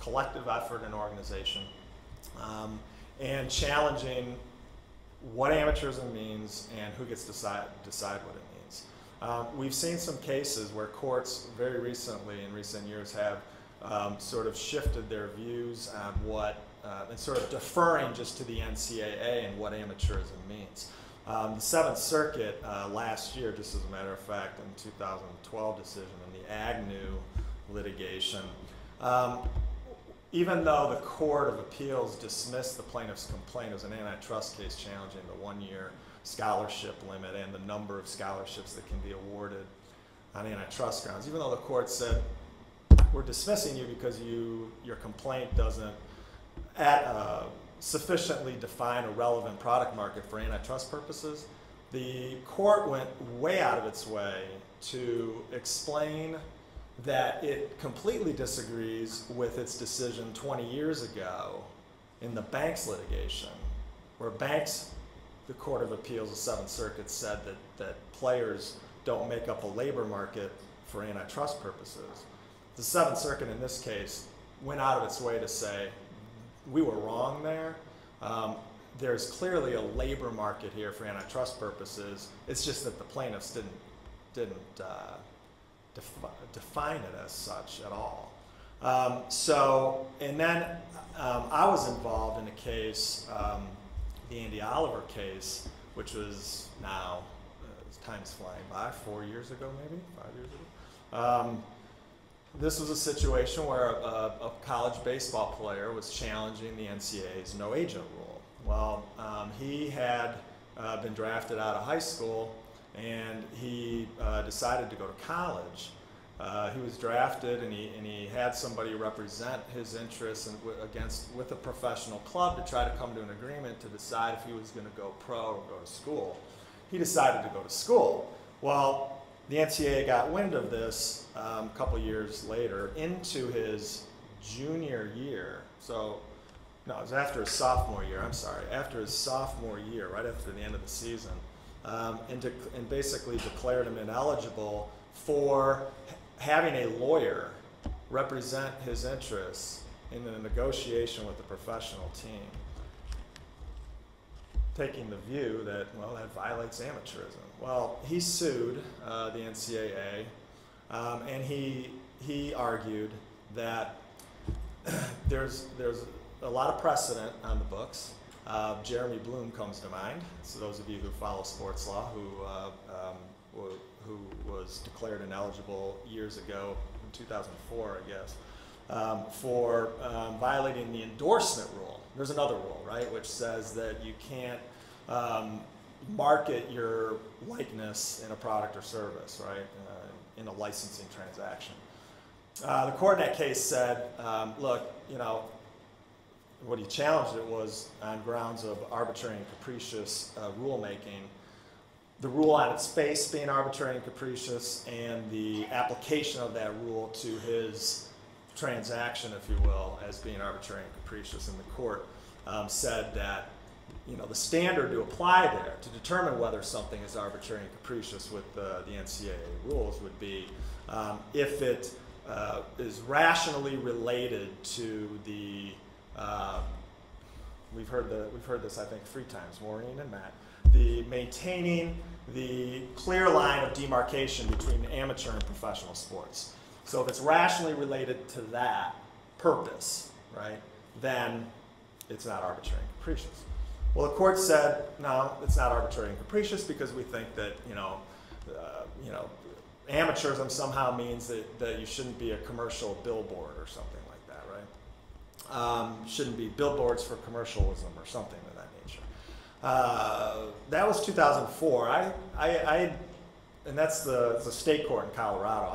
collective effort and organization and challenging what amateurism means and who gets to decide what it means. We've seen some cases where courts very recently, in recent years, have sort of shifted their views on what, and sort of deferring just to the NCAA and what amateurism means. The Seventh Circuit last year, just as a matter of fact, in 2012 decision in the Agnew litigation, even though the Court of Appeals dismissed the plaintiff's complaint, it was an antitrust case challenging the one-year scholarship limit and the number of scholarships that can be awarded on antitrust grounds. Even though the court said, we're dismissing you because your complaint doesn't sufficiently define a relevant product market for antitrust purposes, the court went way out of its way to explain that it completely disagrees with its decision 20 years ago in the Banks litigation, where Banks, the Court of Appeals, the Seventh Circuit, said that players don't make up a labor market for antitrust purposes. The Seventh Circuit in this case went out of its way to say, we were wrong there. There's clearly a labor market here for antitrust purposes. It's just that the plaintiffs didn't define it as such at all. And then I was involved in a case, the Andy Oliver case, which was now, time's flying by, 4 years ago maybe, 5 years ago. This was a situation where a college baseball player was challenging the NCAA's no agent rule. Well, he had been drafted out of high school, and he decided to go to college. He was drafted, and he had somebody represent his interests with a professional club to try to come to an agreement to decide if he was going to go pro or go to school. He decided to go to school. Well, the NCAA got wind of this a couple years later into his junior year. So, no, it was after his sophomore year, I'm sorry. After his sophomore year, right after the end of the season, and basically declared him ineligible for having a lawyer represent his interests in a negotiation with the professional team, taking the view that, well, that violates amateurism. Well, he sued the NCAA, and he argued that there's a lot of precedent on the books. Jeremy Bloom comes to mind. So those of you who follow sports law, who was declared ineligible years ago, in 2004, I guess, for violating the endorsement rule. There's another rule, right, which says that you can't market your likeness in a product or service, right, in a licensing transaction. The court in that case said, look, you know, what he challenged it was on grounds of arbitrary and capricious rulemaking. The rule on its face being arbitrary and capricious, and the application of that rule to his transaction, if you will, as being arbitrary and capricious. And the court said that, you know, the standard to apply there to determine whether something is arbitrary and capricious with the NCAA rules would be if it is rationally related to the we've heard this I think 3 times, Maureen and Matt, the maintaining the clear line of demarcation between amateur and professional sports. So if it's rationally related to that purpose, right, then it's not arbitrary and capricious. Well, the court said, no, it's not arbitrary and capricious because we think that, amateurism somehow means that you shouldn't be a commercial billboard or something like that, right? Shouldn't be billboards for commercialism or something of that nature. That was 2004. And that's the state court in Colorado.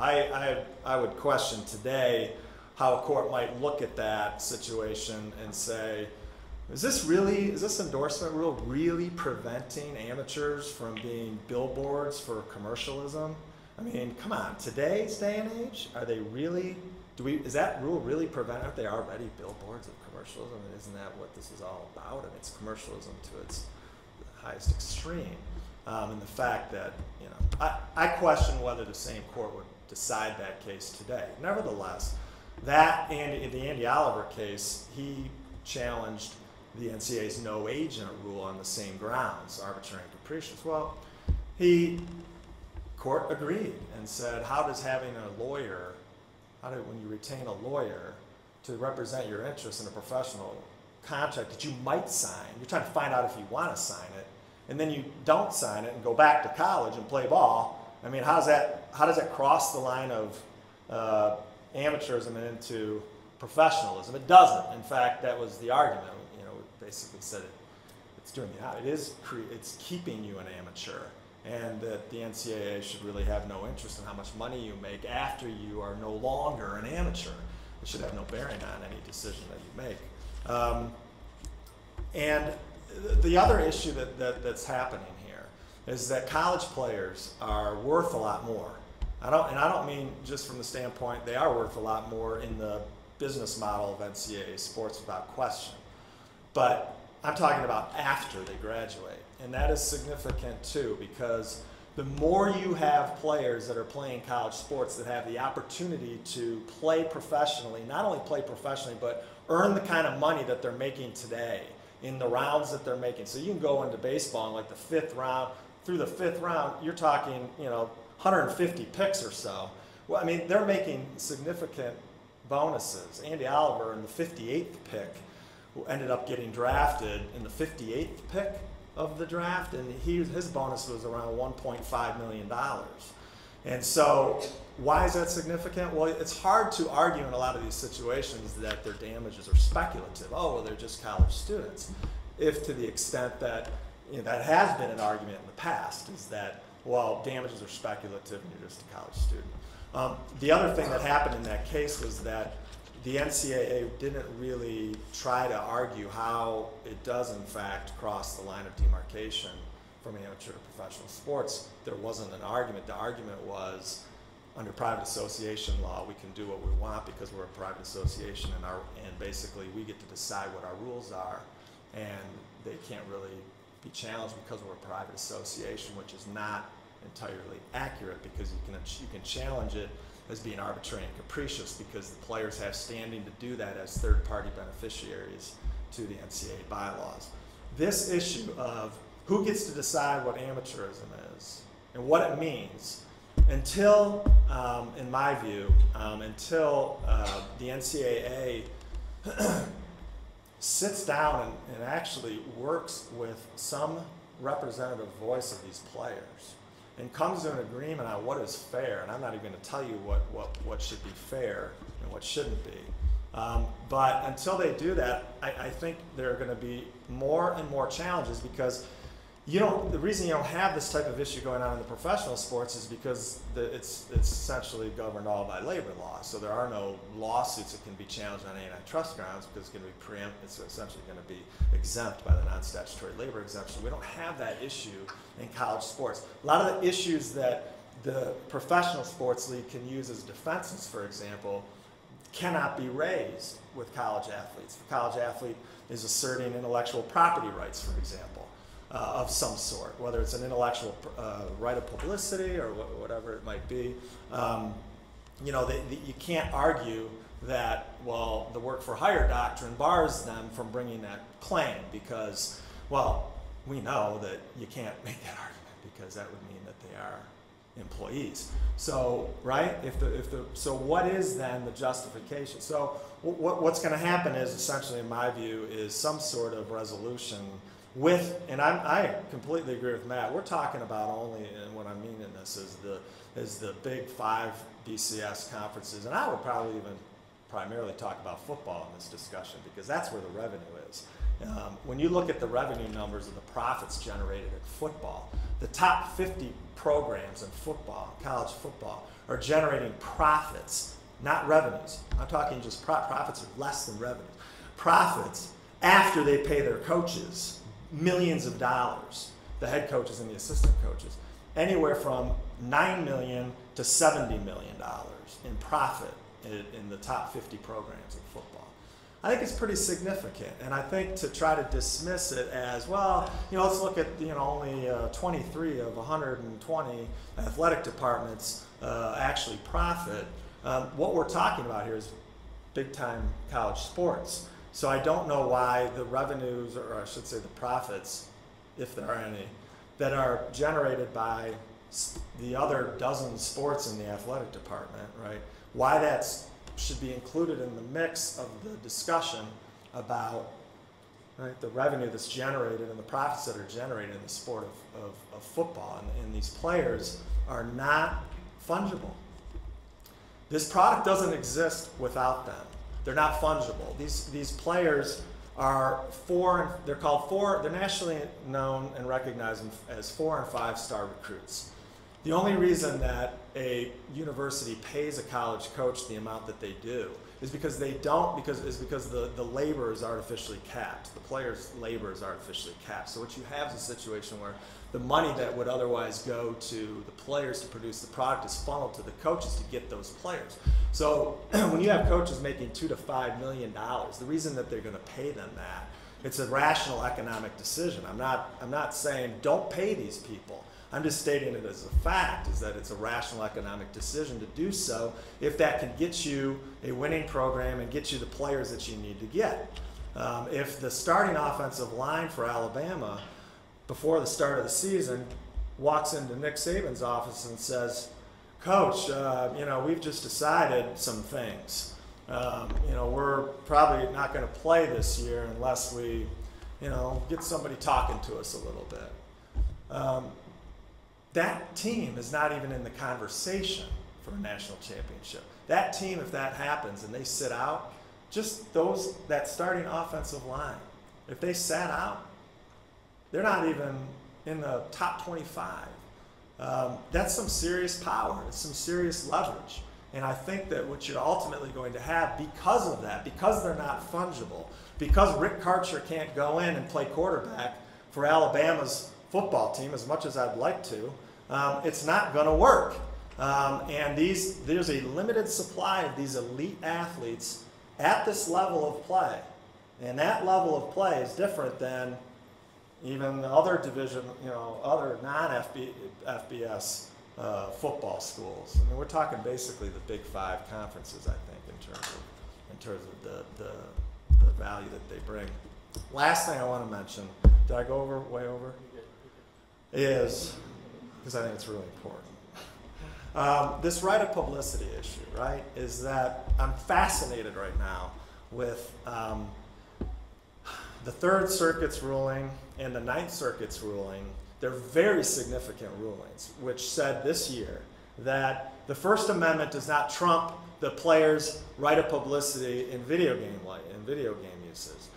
I would question today how a court might look at that situation and say, is this endorsement rule really preventing amateurs from being billboards for commercialism? I mean, come on, today's day and age, are they really, is that rule really prevent, aren't they already billboards of commercialism? And isn't that what this is all about? I mean, it's commercialism to its highest extreme. And the fact that, I question whether the same court would decide that case today. Nevertheless, that and in the Andy Oliver case, he challenged the NCAA's no agent rule on the same grounds, arbitrary and capricious. Well, court agreed and said, how does having a lawyer, when you retain a lawyer to represent your interests in a professional contract that you might sign, you're trying to find out if you want to sign it, and then you don't sign it and go back to college and play ball. I mean, how does that cross the line of amateurism and into professionalism? It doesn't. In fact, that was the argument. It basically said it's doing the opposite. It's keeping you an amateur, and that the NCAA should really have no interest in how much money you make after you are no longer an amateur. It should have no bearing on any decision that you make. And the other issue that's happening here is that college players are worth a lot more. I don't mean just from the standpoint they are worth a lot more in the business model of NCAA sports without question. But I'm talking about after they graduate. And that is significant too, because the more you have players that are playing college sports that have the opportunity to play professionally, not only play professionally, but earn the kind of money that they're making today in the rounds that they're making. So you can go into baseball in like the 5th round, through the 5th round, you're talking, 150 picks or so. Well, I mean, they're making significant bonuses. Andy Oliver in the 58th pick, who ended up getting drafted in the 58th pick of the draft, and his bonus was around $1.5 million. And so, why is that significant? Well, it's hard to argue in a lot of these situations that their damages are speculative. Oh, well, they're just college students. If to the extent that, that has been an argument in the past, is that, well, damages are speculative and you're just a college student. The other thing that happened in that case was that the NCAA didn't really try to argue how it does in fact cross the line of demarcation from amateur to professional sports. There wasn't an argument. The argument was, under private association law, we can do what we want because we're a private association, and basically we get to decide what our rules are, and they can't really be challenged because we're a private association, which is not entirely accurate, because you can challenge it as being arbitrary and capricious because the players have standing to do that as third-party beneficiaries to the NCAA bylaws. This issue of who gets to decide what amateurism is and what it means, until, in my view, until the NCAA sits down and actually works with some representative voice of these players and comes to an agreement on what is fair, and I'm not even going to tell you what should be fair and what shouldn't be. But until they do that, I think there are going to be more and more challenges, because the reason you don't have this type of issue going on in the professional sports is because it's essentially governed all by labor law. So there are no lawsuits that can be challenged on antitrust grounds, because it's going to be it's essentially going to be exempt by the non-statutory labor exemption. We don't have that issue in college sports. A lot of the issues that the professional sports league can use as defenses, for example, cannot be raised with college athletes. The college athlete is asserting intellectual property rights, for example, of some sort, whether it's an intellectual right of publicity or whatever it might be. You can't argue that, well, the work for hire doctrine bars them from bringing that claim, because, well, we know that you can't make that argument, because that would mean that they are employees. So, right? So what is then the justification? So what's going to happen is, essentially, in my view, is some sort of resolution with, and I completely agree with Matt. We're talking about only, and what I mean in this is the big 5 BCS conferences, and I would probably even primarily talk about football in this discussion, because that's where the revenue is. When you look at the revenue numbers of the profits generated in football, the top 50 programs in football, college football, are generating profits, not revenues. I'm talking just profits are less than revenues. Profits after they pay their coaches millions of dollars, the head coaches and the assistant coaches, anywhere from $9 million to $70 million in profit in the top 50 programs in football. I think it's pretty significant, and I think to try to dismiss it as, well, let's look at only 23 of 120 athletic departments actually profit. What we're talking about here is big-time college sports. So I don't know why the revenues, or I should say the profits, if there are any, that are generated by the other dozen sports in the athletic department, right? Why that should be included in the mix of the discussion about, right, the revenue that's generated and the profits that are generated in the sport of football. And these players are not fungible. This product doesn't exist without them. They're not fungible. These players are they're nationally known and recognized as 4- and 5-star recruits. The only reason that a university pays a college coach the amount that they do is because the labor is artificially capped. The players' labor is artificially capped. So what you have is a situation where the money that would otherwise go to the players to produce the product is funneled to the coaches to get those players. So when you have coaches making $2 to $5 million, the reason that they're going to pay them that, it's a rational economic decision. I'm not saying don't pay these people. I'm just stating it as a fact, is that it's a rational economic decision to do so if that can get you a winning program and get you the players that you need to get. If the starting offensive line for Alabama before the start of the season walks into Nick Saban's office and says, "Coach, we've just decided some things, You know, we're probably not going to play this year unless we, you know, get somebody talking to us a little bit. That team is not even in the conversation for a national championship. That team, if that happens and they sit out, just that starting offensive line, if they sat out, they're not even in the top 25. That's some serious power. It's some serious leverage. And I think that what you're ultimately going to have because of that, because they're not fungible, because Rick Karcher can't go in and play quarterback for Alabama's football team as much as I'd like to, it's not going to work. And there's a limited supply of these elite athletes at this level of play. And that level of play is different than even other division, you know, other non-FBS football schools. I mean, we're talking basically the Big Five conferences, I think, in terms of the value that they bring. Last thing I want to mention, did I go way over? Is, because I think it's really important. This right of publicity issue, right, is that I'm fascinated right now with the Third Circuit's ruling and the Ninth Circuit's ruling. They're very significant rulings, which said this year that the First Amendment does not trump the player's right of publicity in video game uses.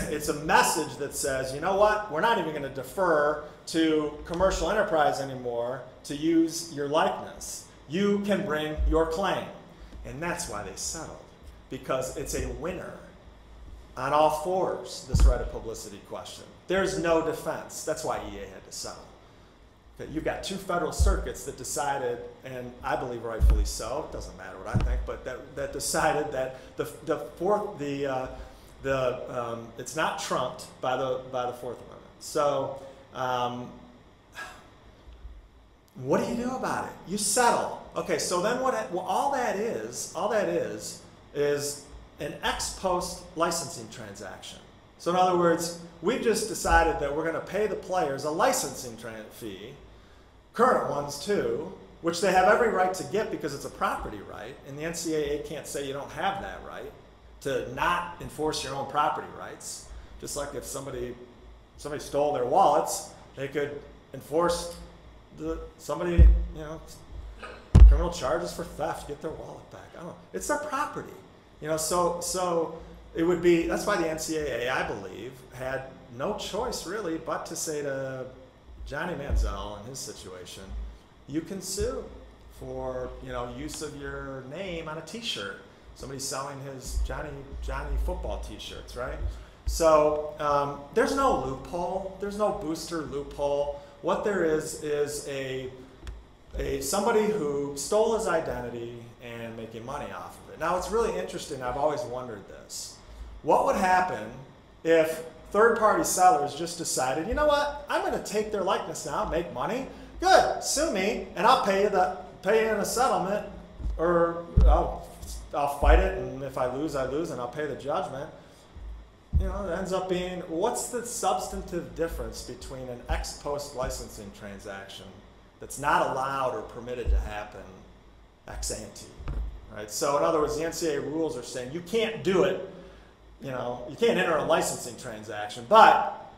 It's a message that says, you know what, we're not even going to defer to commercial enterprise anymore to use your likeness. You can bring your claim. And that's why they settled, because it's a winner on all fours, this right of publicity question. There's no defense. That's why EA had to settle. Okay, you've got two federal circuits that decided, and I believe rightfully so, it doesn't matter what I think, but that decided that it's not trumped by the Fourth Amendment. So what do you do about it? You settle. Okay, so then all that is an ex post licensing transaction. So in other words, we've just decided that we're going to pay the players a licensing fee, current ones too, which they have every right to get because it's a property right, and the NCAA can't say you don't have that right to not enforce your own property rights. Just like if somebody stole their wallets, they could enforce somebody, you know, criminal charges for theft, get their wallet back. I don't know. It's their property. You know, so it would be, that's why the NCAA, I believe, had no choice really but to say to Johnny Manziel in his situation, you can sue for, you know, use of your name on a t-shirt. Somebody's selling his Johnny football t-shirts, right? So there's no loophole. There's no booster loophole. What there is a somebody who stole his identity and making money off of it. Now, it's really interesting. I've always wondered this. What would happen if third-party sellers just decided, you know what, I'm going to take their likeness now, make money. Good, sue me, and I'll pay you in a settlement, or I'll fight it, and if I lose, I lose, and I'll pay the judgment. You know, it ends up being, what's the substantive difference between an ex post licensing transaction that's not allowed or permitted to happen ex ante, right? So in other words, the NCAA rules are saying you can't do it, you know, you can't enter a licensing transaction, but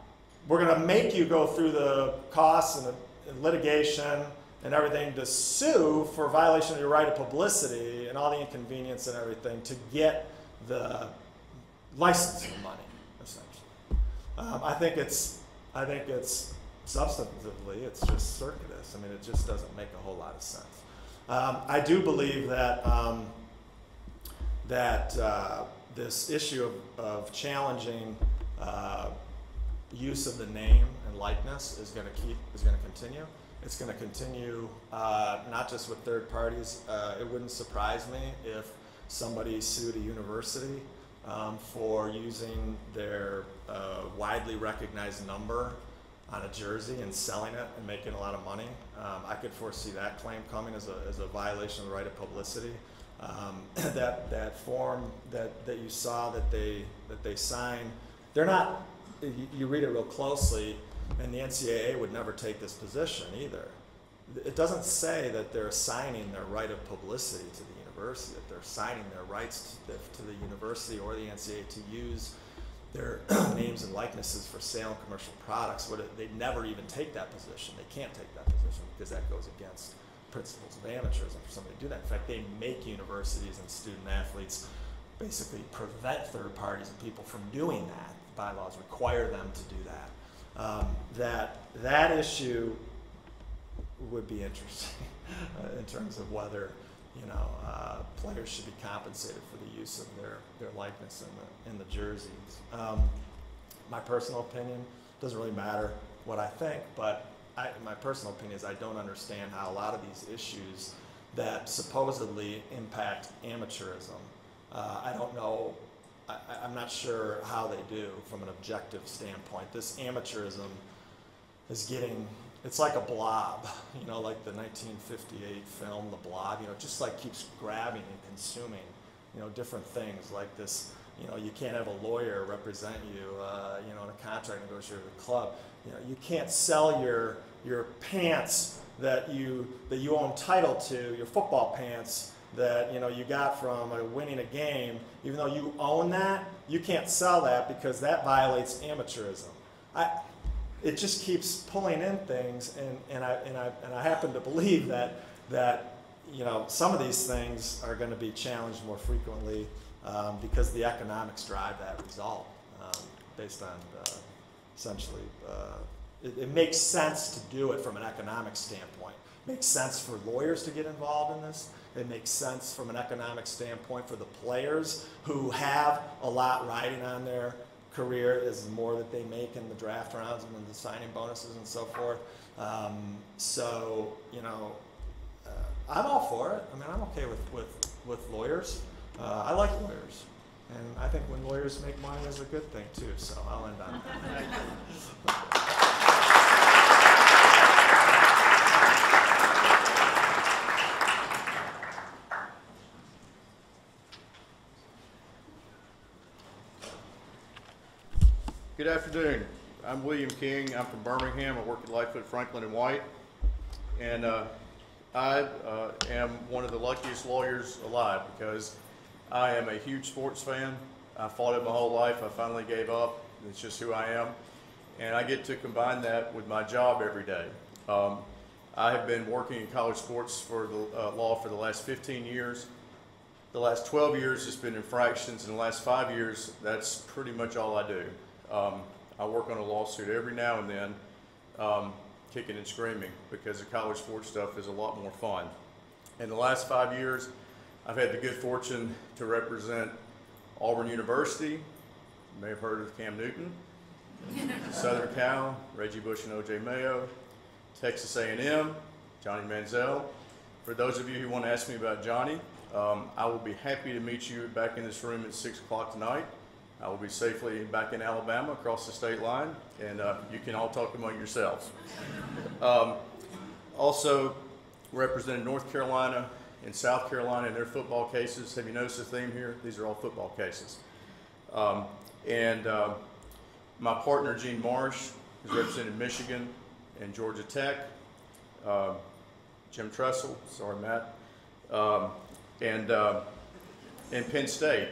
we're going to make you go through the costs and the litigation and everything to sue for violation of your right of publicity and all the inconvenience and everything to get the licensing money, essentially. I think it's substantively, it's just circuitous. I mean, it just doesn't make a whole lot of sense. I do believe that this issue of challenging use of the name and likeness is going to continue. It's going to continue not just with third parties. It wouldn't surprise me if somebody sued a university for using their widely recognized number on a jersey and selling it and making a lot of money. I could foresee that claim coming as a violation of the right of publicity. That form that you saw that they signed, they're not. You read it real closely, and the NCAA would never take this position either. it doesn't say that they're assigning their right of publicity to the university, that they're assigning their rights to the university or the NCAA to use their names and likenesses for sale and commercial products. They never even take that position. They can't take that position because that goes against principles of amateurism for somebody to do that. In fact, they make universities and student athletes basically prevent third parties and people from doing that. The bylaws require them to do that. That issue would be interesting in terms of whether players should be compensated for the use of their likeness in the jerseys. My personal opinion, doesn't really matter what I think, but my personal opinion is I don't understand how a lot of these issues that supposedly impact amateurism, I don't know, I'm not sure how they do from an objective standpoint. This amateurism is getting, it's like a blob, like the 1958 film, The Blob, it just like keeps grabbing and consuming, different things like this, you can't have a lawyer represent you, in a contract negotiation with a club. You can't sell your pants that you own title to, your football pants that you got from winning a game, even though you own that, you can't sell that because that violates amateurism. It just keeps pulling in things, and I happen to believe that some of these things are going to be challenged more frequently because the economics drive that result based on essentially. It makes sense to do it from an economic standpoint. It makes sense for lawyers to get involved in this. It makes sense from an economic standpoint for the players who have a lot riding on their career, is more that they make in the draft rounds and in the signing bonuses and so forth. I'm all for it. I mean, I'm okay with lawyers. I like lawyers. And I think when lawyers make money is a good thing too, so I'll end on that. Good afternoon. I'm William King. I'm from Birmingham. I work at LIghtfoot, Franklin and White. And I am one of the luckiest lawyers alive because I am a huge sports fan. I fought it my whole life. I finally gave up. It's just who I am. And I get to combine that with my job every day. I have been working in college sports for the law for the last 15 years. The last 12 years has been infractions, and the last 5 years, that's pretty much all I do. I work on a lawsuit every now and then, kicking and screaming, because the college sports stuff is a lot more fun. In the last 5 years, I've had the good fortune to represent Auburn University. You may have heard of Cam Newton, Southern Cal, Reggie Bush and O.J. Mayo, Texas A&M, Johnny Manziel. For those of you who want to ask me about Johnny, I will be happy to meet you back in this room at 6 o'clock tonight. I will be safely back in Alabama across the state line, and you can all talk among yourselves. Also represented North Carolina and South Carolina in their football cases. Have you noticed the theme here? These are all football cases. My partner, Gene Marsh, has represented Michigan and Georgia Tech. Jim Tressel, sorry, Matt, and Penn State.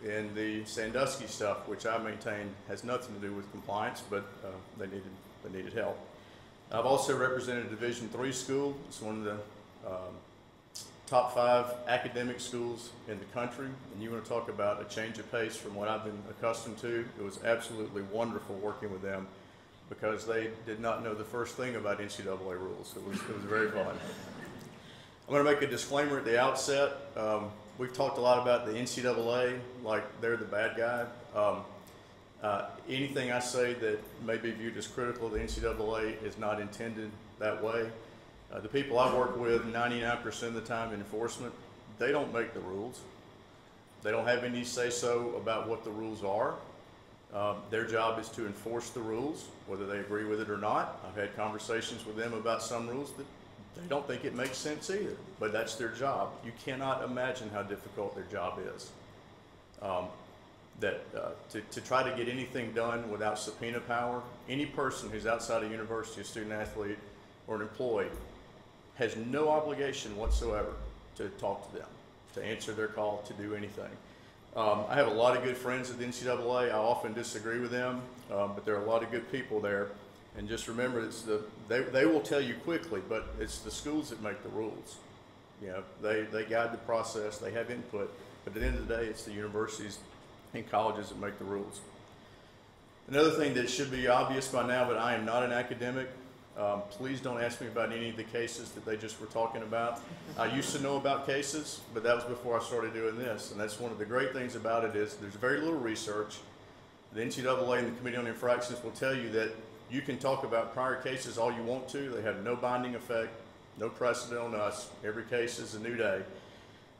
And the Sandusky stuff, which I maintain has nothing to do with compliance, but they needed help. I've also represented a Division III school. It's one of the top 5 academic schools in the country. And you want to talk about a change of pace from what I've been accustomed to. It was absolutely wonderful working with them because they did not know the first thing about NCAA rules. It was very fun. I'm going to make a disclaimer at the outset. We've talked a lot about the NCAA, like they're the bad guy. Anything I say that may be viewed as critical of the NCAA is not intended that way. The people I work with 99% of the time in enforcement, they don't make the rules. They don't have any say-so about what the rules are. Their job is to enforce the rules, whether they agree with it or not. I've had conversations with them about some rules that they don't think it makes sense either, but that's their job. You cannot imagine how difficult their job is. To try to get anything done without subpoena power, any person who's outside a university, a student athlete, or an employee has no obligation whatsoever to talk to them, to answer their call, to do anything. I have a lot of good friends at the NCAA. I often disagree with them, but there are a lot of good people there. And just remember, they will tell you quickly, but it's the schools that make the rules. You know, they guide the process, they have input, but at the end of the day, it's the universities and colleges that make the rules. Another thing that should be obvious by now, but I am not an academic. Please don't ask me about any of the cases that they just were talking about. I used to know about cases, but that was before I started doing this. And that's one of the great things about it is there's very little research. The NCAA and the Committee on Infractions will tell you that you can talk about prior cases all you want to. They have no binding effect, no precedent on us. Every case is a new day.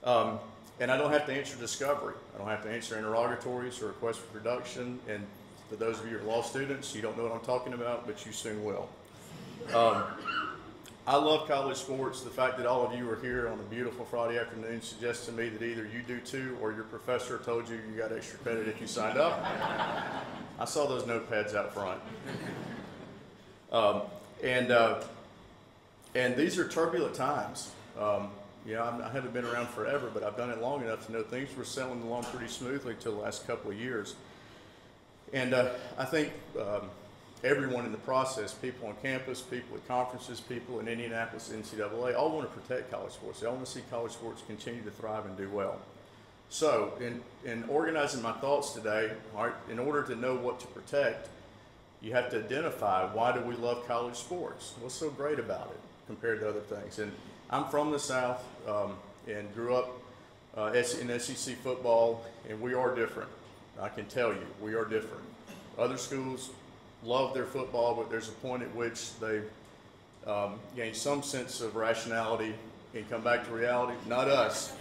And I don't have to answer discovery. I don't have to answer interrogatories or requests for production. And for those of you who are law students, you don't know what I'm talking about, but you soon will. I love college sports. The fact that all of you are here on a beautiful Friday afternoon suggests to me that either you do too or your professor told you you got extra credit if you signed up. I saw those notepads out front. And these are turbulent times. You know, I haven't been around forever, but I've done it long enough to know things were sailing along pretty smoothly till the last couple of years. And I think everyone in the process, people on campus, people at conferences, people in Indianapolis, NCAA, all want to protect college sports. They all want to see college sports continue to thrive and do well. So in organizing my thoughts today, all right, in order to know what to protect, you have to identify why do we love college sports? What's so great about it compared to other things? And I'm from the South and grew up in SEC football, and we are different. I can tell you, we are different. Other schools love their football, but there's a point at which they gain some sense of rationality and come back to reality. Not us,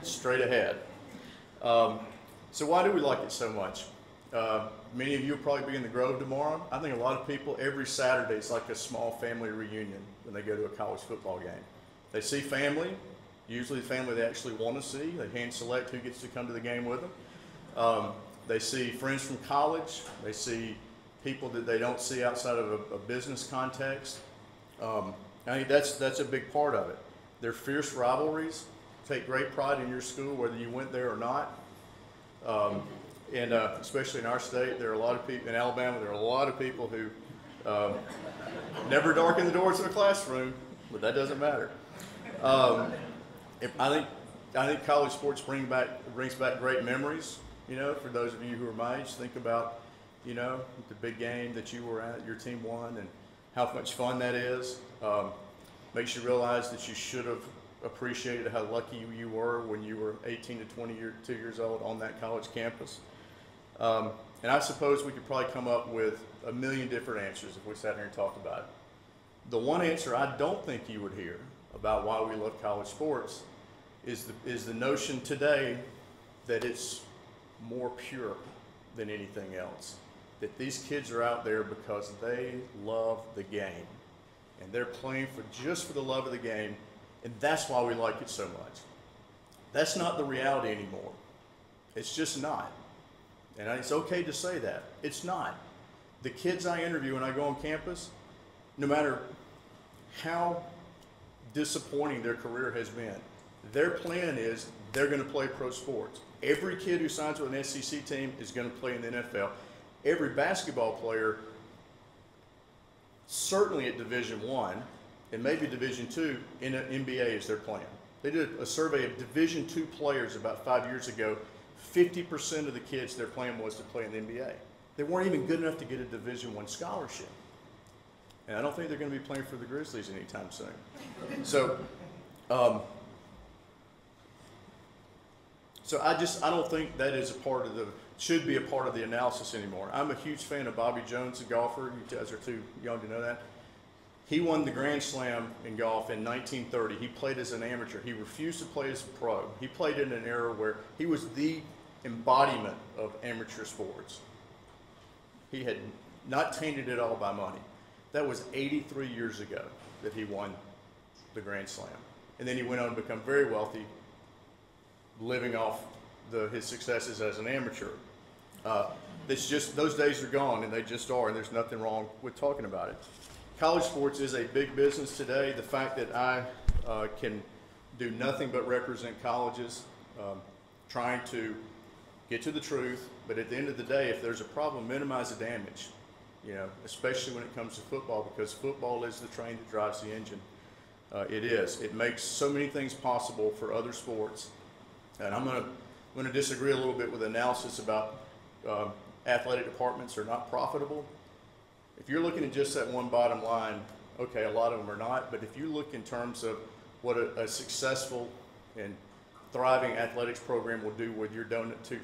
straight ahead. So why do we like it so much? Many of you will probably be in the Grove tomorrow. I think a lot of people, every Saturday is like a small family reunion when they go to a college football game. They see family, usually the family they actually want to see. They hand select who gets to come to the game with them. They see friends from college. They see people that they don't see outside of a business context. I think that's a big part of it. They're fierce rivalries. Take great pride in your school, whether you went there or not. And especially in our state, there are a lot of people, in Alabama, there are a lot of people who never darken the doors of a classroom, but that doesn't matter. I think college sports brings back great memories. You know, for those of you who are my age, think about, you know, the big game that you were at, your team won, and how much fun that is. Makes you realize that you should have appreciated how lucky you were when you were 18 to 22 years old on that college campus. And I suppose we could probably come up with a million different answers if we sat here and talked about it. The one answer I don't think you would hear about why we love college sports is the notion today that it's more pure than anything else. That these kids are out there because they love the game. And they're playing just for the love of the game, and that's why we like it so much. That's not the reality anymore. It's just not. And it's okay to say that. It's not. The kids I interview when I go on campus, no matter how disappointing their career has been, their plan is they're going to play pro sports. Every kid who signs with an SEC team is going to play in the NFL. Every basketball player, certainly at Division I, and maybe Division II, in an NBA is their plan. They did a survey of Division II players about 5 years ago. 50% of the kids, their plan was to play in the NBA. They weren't even good enough to get a Division I scholarship. And I don't think they're going to be playing for the Grizzlies anytime soon. So I don't think that is should be a part of the analysis anymore. I'm a huge fan of Bobby Jones, a golfer. You guys are too young to know that. He won the Grand Slam in golf in 1930. He played as an amateur. He refused to play as a pro. He played in an era where he was the embodiment of amateur sports. He had not tainted it all by money. That was 83 years ago that he won the Grand Slam. And then he went on to become very wealthy, living off his successes as an amateur. It's just, those days are gone, and they just are, and there's nothing wrong with talking about it. College sports is a big business today. The fact that I can do nothing but represent colleges, trying to get to the truth, but at the end of the day, if there's a problem, minimize the damage, especially when it comes to football, because football is the train that drives the engine. It is. It makes so many things possible for other sports. And I'm going to disagree a little bit with analysis about athletic departments are not profitable. If you're looking at just that one bottom line, okay, a lot of them are not, but if you look in terms of what a successful and thriving athletics program will do with your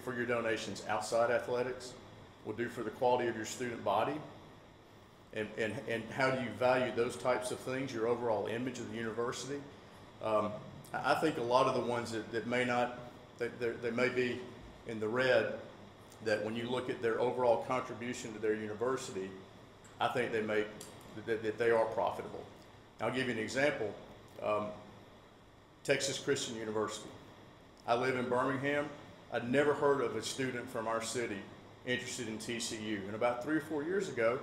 for your donations outside athletics, will do for the quality of your student body, and how do you value those types of things, your overall image of the university. I think a lot of the ones that may not, they may be in the red, that when you look at their overall contribution to their university, I think that they are profitable. I'll give you an example. Texas Christian University. I live in Birmingham. I'd never heard of a student from our city interested in TCU. And about 3 or 4 years ago,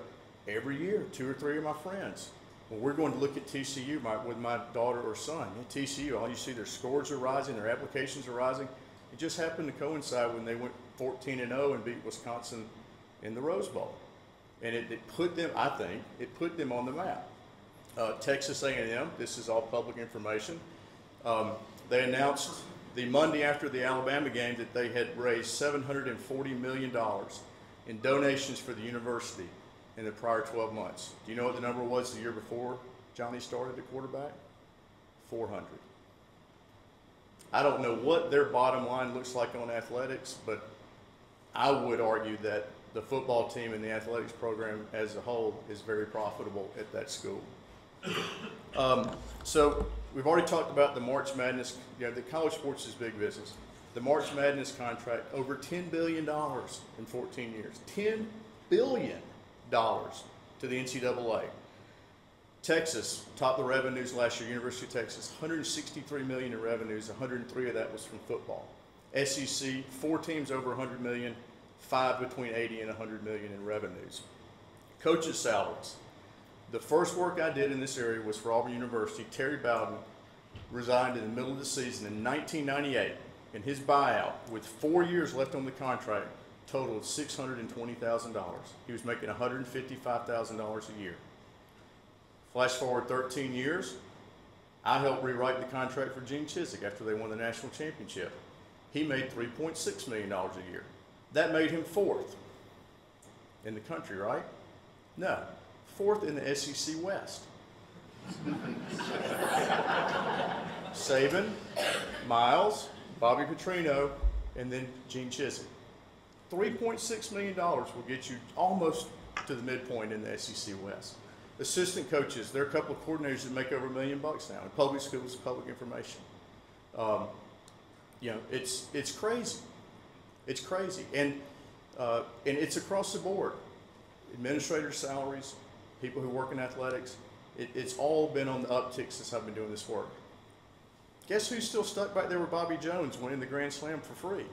every year, 2 or 3 of my friends, well, we're going to look at TCU with my daughter or son. At TCU, all you see, their scores are rising, their applications are rising. It just happened to coincide when they went 14-0 and beat Wisconsin in the Rose Bowl. And it put them, I think, it put them on the map. Texas A&M, this is all public information. They announced the Monday after the Alabama game that they had raised $740 million in donations for the university in the prior 12 months. Do you know what the number was the year before Johnny started at quarterback? 400. I don't know what their bottom line looks like on athletics, but I would argue that the football team and the athletics program as a whole is very profitable at that school. So we've already talked about the March Madness. The college sports is big business. The March Madness contract, over $10 billion in 14 years. $10 billion to the NCAA. Texas topped the revenues last year. University of Texas, $163 million in revenues. 103 of that was from football. SEC, 4 teams over $100 million, 5 between 80 and 100 million in revenues. Coaches' salaries. The first work I did in this area was for Auburn University. Terry Bowden resigned in the middle of the season in 1998, and his buyout, with 4 years left on the contract, totaled $620,000. He was making $155,000 a year. Flash forward 13 years, I helped rewrite the contract for Gene Chizik after they won the national championship. He made $3.6 million a year. That made him 4th in the country, right? No, 4th in the SEC West. Saban, Miles, Bobby Petrino, and then Gene Chizik. $3.6 million will get you almost to the midpoint in the SEC West. Assistant coaches, there are a couple of coordinators that make over $1 million now. In public schools, public information. It's crazy. It's crazy, and it's across the board. Administrator salaries, people who work in athletics, it's all been on the uptick since I've been doing this work. Guess who's still stuck back there with Bobby Jones winning the Grand Slam for free?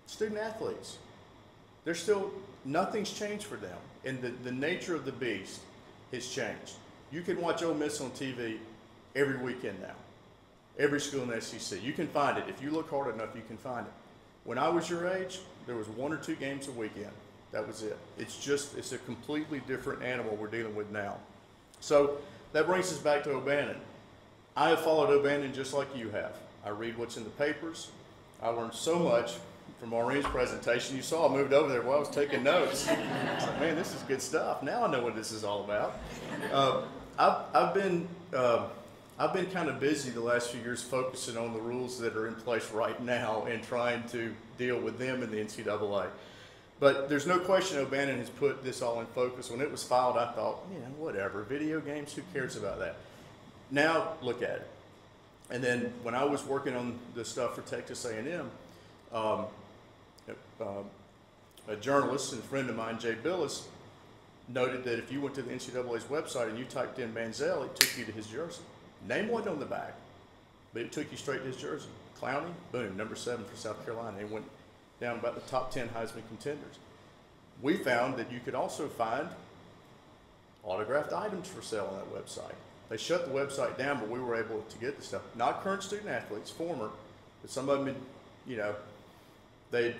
Student athletes. They're still, nothing's changed for them, and the nature of the beast has changed. You can watch Ole Miss on TV every weekend now. Every school in the SEC. You can find it. If you look hard enough, you can find it. When I was your age, there was 1 or 2 games a weekend. That was it. It's a completely different animal we're dealing with now. So that brings us back to O'Bannon. I have followed O'Bannon just like you have. I read what's in the papers. I learned so much from Maureen's presentation. You saw I moved over there while I was taking notes. I was like, man, this is good stuff. Now I know what this is all about. I've been kind of busy the last few years focusing on the rules that are in place right now and trying to deal with them in the NCAA. But there's no question O'Bannon has put this all in focus. When it was filed, I thought, whatever, video games, who cares about that? Now look at it. And then when I was working on the stuff for Texas A&M, a journalist and a friend of mine, Jay Billis, noted that if you went to the NCAA's website and you typed in Manziel, it took you to his jersey. Name wasn't on the back, but it took you straight to his jersey. Clowney, boom, number 7 for South Carolina. He went down about the top 10 Heisman contenders. We found that you could also find autographed items for sale on that website. They shut the website down, but we were able to get the stuff. Not current student athletes, former, but some of them had, you know, they'd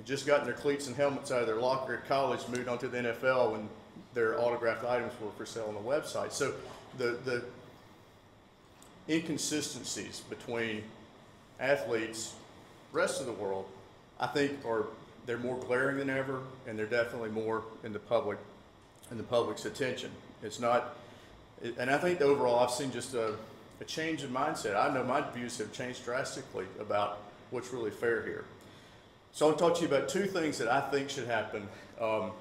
just gotten their cleats and helmets out of their locker at college, moved on to the NFL when their autographed items were for sale on the website. So the inconsistencies between athletes, rest of the world, I think they're more glaring than ever, and they're definitely more in the public's attention. It's not, and I think overall I've seen just a change in mindset. I know my views have changed drastically about what's really fair here. So I'll talk to you about two things that I think should happen, or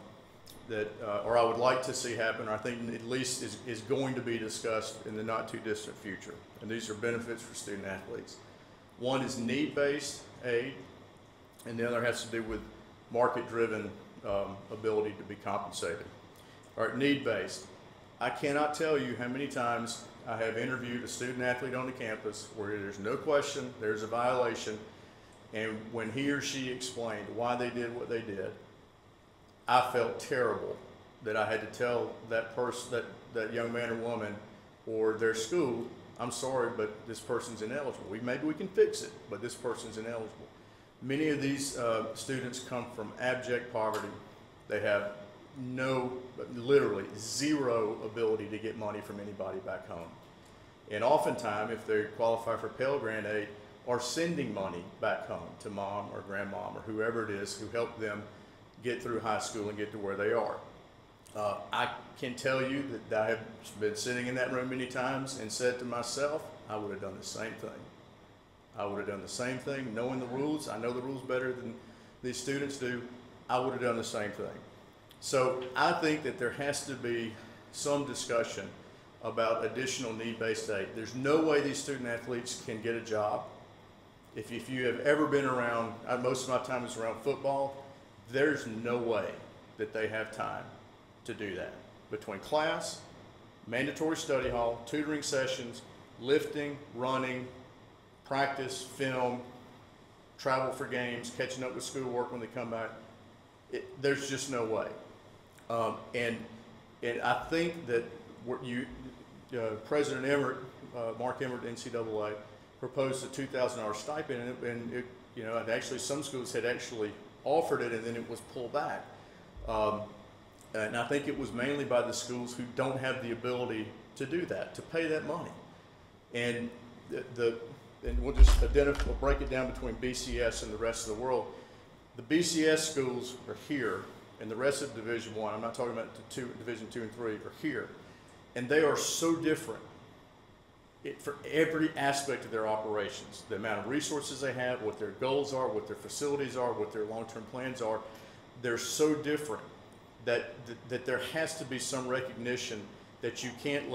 I would like to see happen, or I think at least is going to be discussed in the not too distant future. And these are benefits for student athletes. One is need-based aid, and the other has to do with market-driven ability to be compensated. All right, need-based. I cannot tell you how many times I have interviewed a student athlete on the campus where there's no question, there's a violation, and when he or she explained why they did what they did, I felt terrible that I had to tell that person, that young man or woman, or their school, I'm sorry, but this person's ineligible. Maybe we can fix it, but this person's ineligible. Many of these students come from abject poverty. They have literally zero ability to get money from anybody back home. And oftentimes, if they qualify for Pell Grant aid, are sending money back home to mom or grandmom or whoever it is who helped them get through high school and get to where they are. I can tell you that I have been sitting in that room many times and said to myself, I would have done the same thing. I would have done the same thing, knowing the rules. I know the rules better than these students do. I would have done the same thing. So I think that there has to be some discussion about additional need-based aid. There's no way these student athletes can get a job. If you have ever been around, most of my time is around football, there's no way that they have time to do that. Between class, mandatory study hall, tutoring sessions, lifting, running, practice, film, travel for games, catching up with schoolwork when they come back, there's just no way. And I think that President Emmert, Mark Emmert, NCAA, proposed a $2,000 stipend, and actually some schools had actually offered it, and then it was pulled back. And I think it was mainly by the schools who don't have the ability to do that, to pay that money. And we'll just we'll break it down between BCS and the rest of the world. The BCS schools are here, and the rest of Division I, I'm not talking about Division II and III, are here. And they are so different for every aspect of their operations. The amount of resources they have, what their goals are, what their facilities are, what their long-term plans are, they're so different that there has to be some recognition that you can't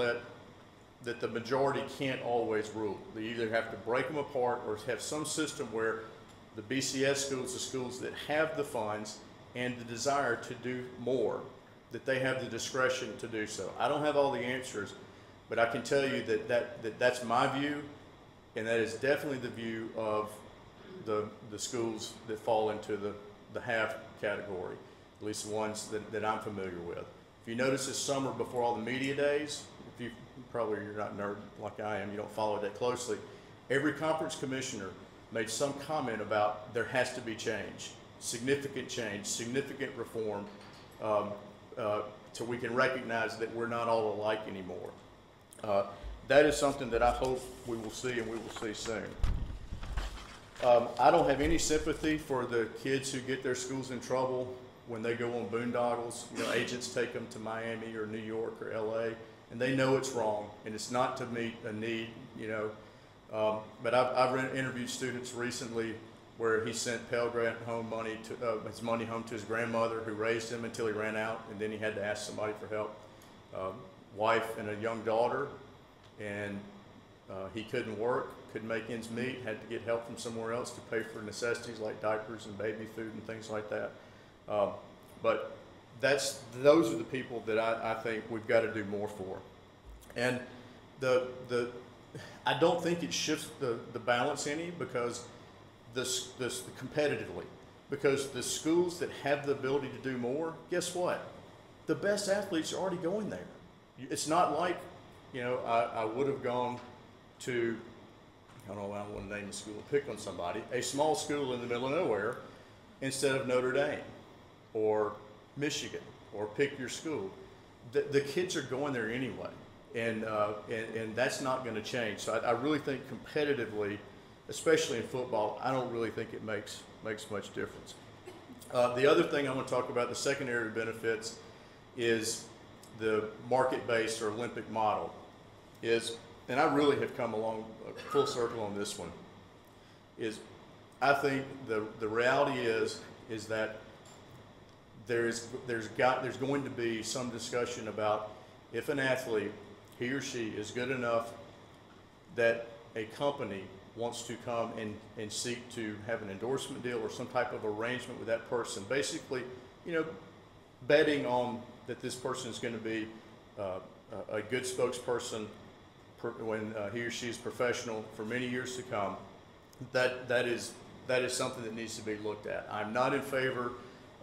that the majority can't always rule. They either have to break them apart or have some system where the BCS schools, the schools that have the funds and the desire to do more, that they have the discretion to do so. I don't have all the answers, but I can tell you that's my view, and that is definitely the view of the schools that fall into the half category, at least the ones that I'm familiar with. If you notice this summer before all the media days, you're not a nerd like I am, you don't follow that closely, every conference commissioner made some comment about there has to be change, significant reform, so we can recognize that we're not all alike anymore. That is something that I hope we will see, and we will see soon. I don't have any sympathy for the kids who get their schools in trouble when they go on boondoggles. Agents take them to Miami or New York or LA, and they know it's wrong, and it's not to meet a need, But I've interviewed students recently where he sent Pell Grant home money his money home to his grandmother, who raised him until he ran out, and then he had to ask somebody for help. Wife and a young daughter, and he couldn't work, couldn't make ends meet, had to get help from somewhere else to pay for necessities like diapers and baby food and things like that. But those are the people that I think we've got to do more for. And I don't think it shifts the balance any, because competitively, because the schools that have the ability to do more, guess what? The best athletes are already going there. It's not like you know, I would have gone to, I don't know, I don't want to name the school, pick on somebody, a small school in the middle of nowhere instead of Notre Dame or Michigan, or pick your school. The kids are going there anyway, and that's not going to change. So I really think competitively, especially in football, I don't really think it makes much difference. The other thing I want to talk about, the secondary benefits, is the market-based or Olympic model. And I really have come along full circle on this one. I think the reality is that there's going to be some discussion about if an athlete, he or she, is good enough that a company wants to come and seek to have an endorsement deal or some type of arrangement with that person. Basically, you know, betting on that this person is going to be a good spokesperson when he or she is professional for many years to come. That is something that needs to be looked at. I'm not in favor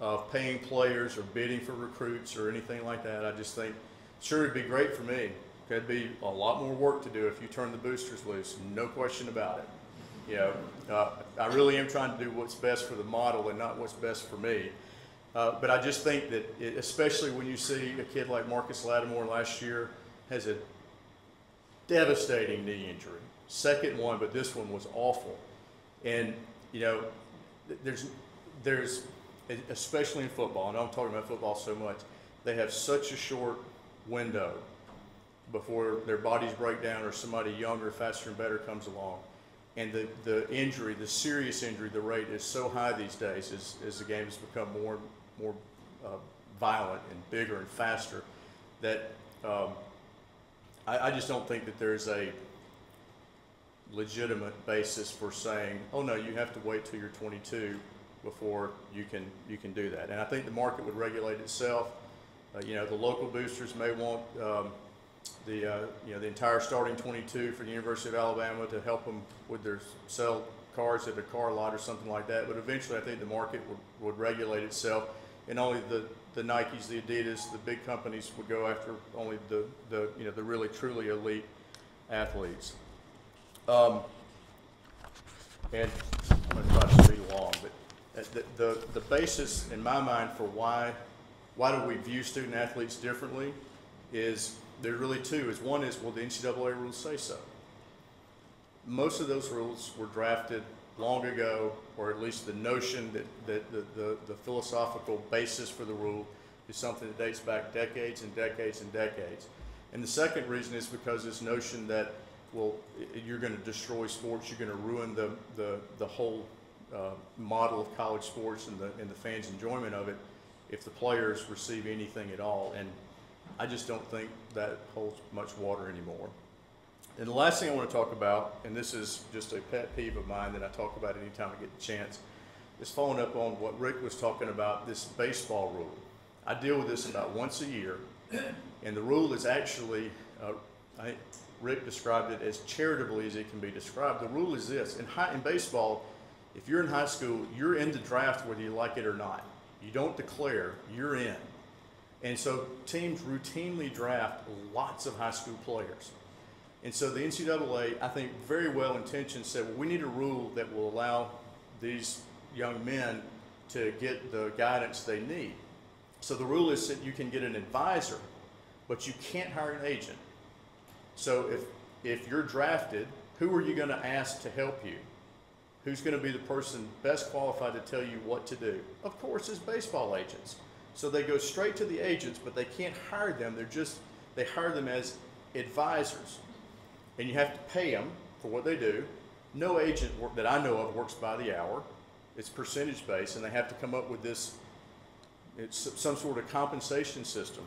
of paying players or bidding for recruits or anything like that. I just think, sure, it'd be great for me. It'd be a lot more work to do if you turn the boosters loose, no question about it. You know, I really am trying to do what's best for the model and not what's best for me. But I just think that, especially when you see a kid like Marcus Lattimore last year has a devastating knee injury, second one, but this one was awful. And you know, there's especially in football, and I'm talking about football so much, they have such a short window before their bodies break down or somebody younger, faster, and better comes along. And the injury, the serious injury, the rate is so high these days as the game has become more violent and bigger and faster, that I just don't think that there's a legitimate basis for saying, oh no, you have to wait till you're 22 before you can do that. And I think the market would regulate itself. You know, the local boosters may want the entire starting 22 for the University of Alabama to help them with their sell cars at a car lot or something like that. But eventually, I think the market would regulate itself, and only the Nikes, the Adidas, the big companies would go after only the really truly elite athletes. And I'm going to try to speed along, but the basis in my mind for why do we view student athletes differently is there are really two. One is, well, the NCAA rules say so. Most of those rules were drafted long ago, or at least the notion that the philosophical basis for the rule is something that dates back decades and decades and decades. And the second reason is because this notion that, well, you're going to destroy sports, you're going to ruin the whole model of college sports and the fans' enjoyment of it if the players receive anything at all. And I just don't think that holds much water anymore. And the last thing I want to talk about, and this is just a pet peeve of mine that I talk about anytime I get the chance, is following up on what Rick was talking about, this baseball rule. I deal with this about once a year, and the rule is actually, I think Rick described it as charitably as it can be described. The rule is this: in baseball, if you're in high school, you're in the draft whether you like it or not. You don't declare, you're in. And so teams routinely draft lots of high school players. And so the NCAA, I think very well intentioned, said, well, we need a rule that will allow these young men to get the guidance they need. So the rule is that you can get an advisor, but you can't hire an agent. So if you're drafted, who are you going to ask to help you? Who's going to be the person best qualified to tell you what to do? Of course, it's baseball agents. So they go straight to the agents, but they can't hire them. They hire them as advisors. And you have to pay them for what they do. No agent that I know of works by the hour. It's percentage based, and they have to come up with this, it's some sort of compensation system.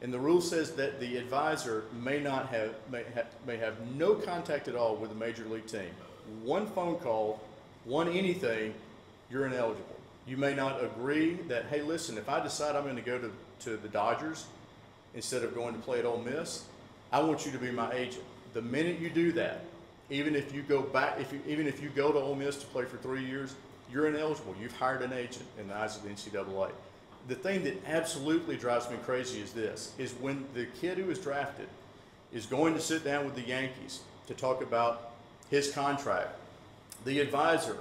And the rule says that the advisor may have no contact at all with a major league team. One phone call, one anything, you're ineligible. You may not agree that, hey, listen, if I decide I'm going to go to the Dodgers instead of going to play at Ole Miss, I want you to be my agent. The minute you do that, even if you go back, even if you go to Ole Miss to play for 3 years, you're ineligible. You've hired an agent in the eyes of the NCAA. The thing that absolutely drives me crazy is this: is when the kid who is drafted is going to sit down with the Yankees to talk about his contract. The advisor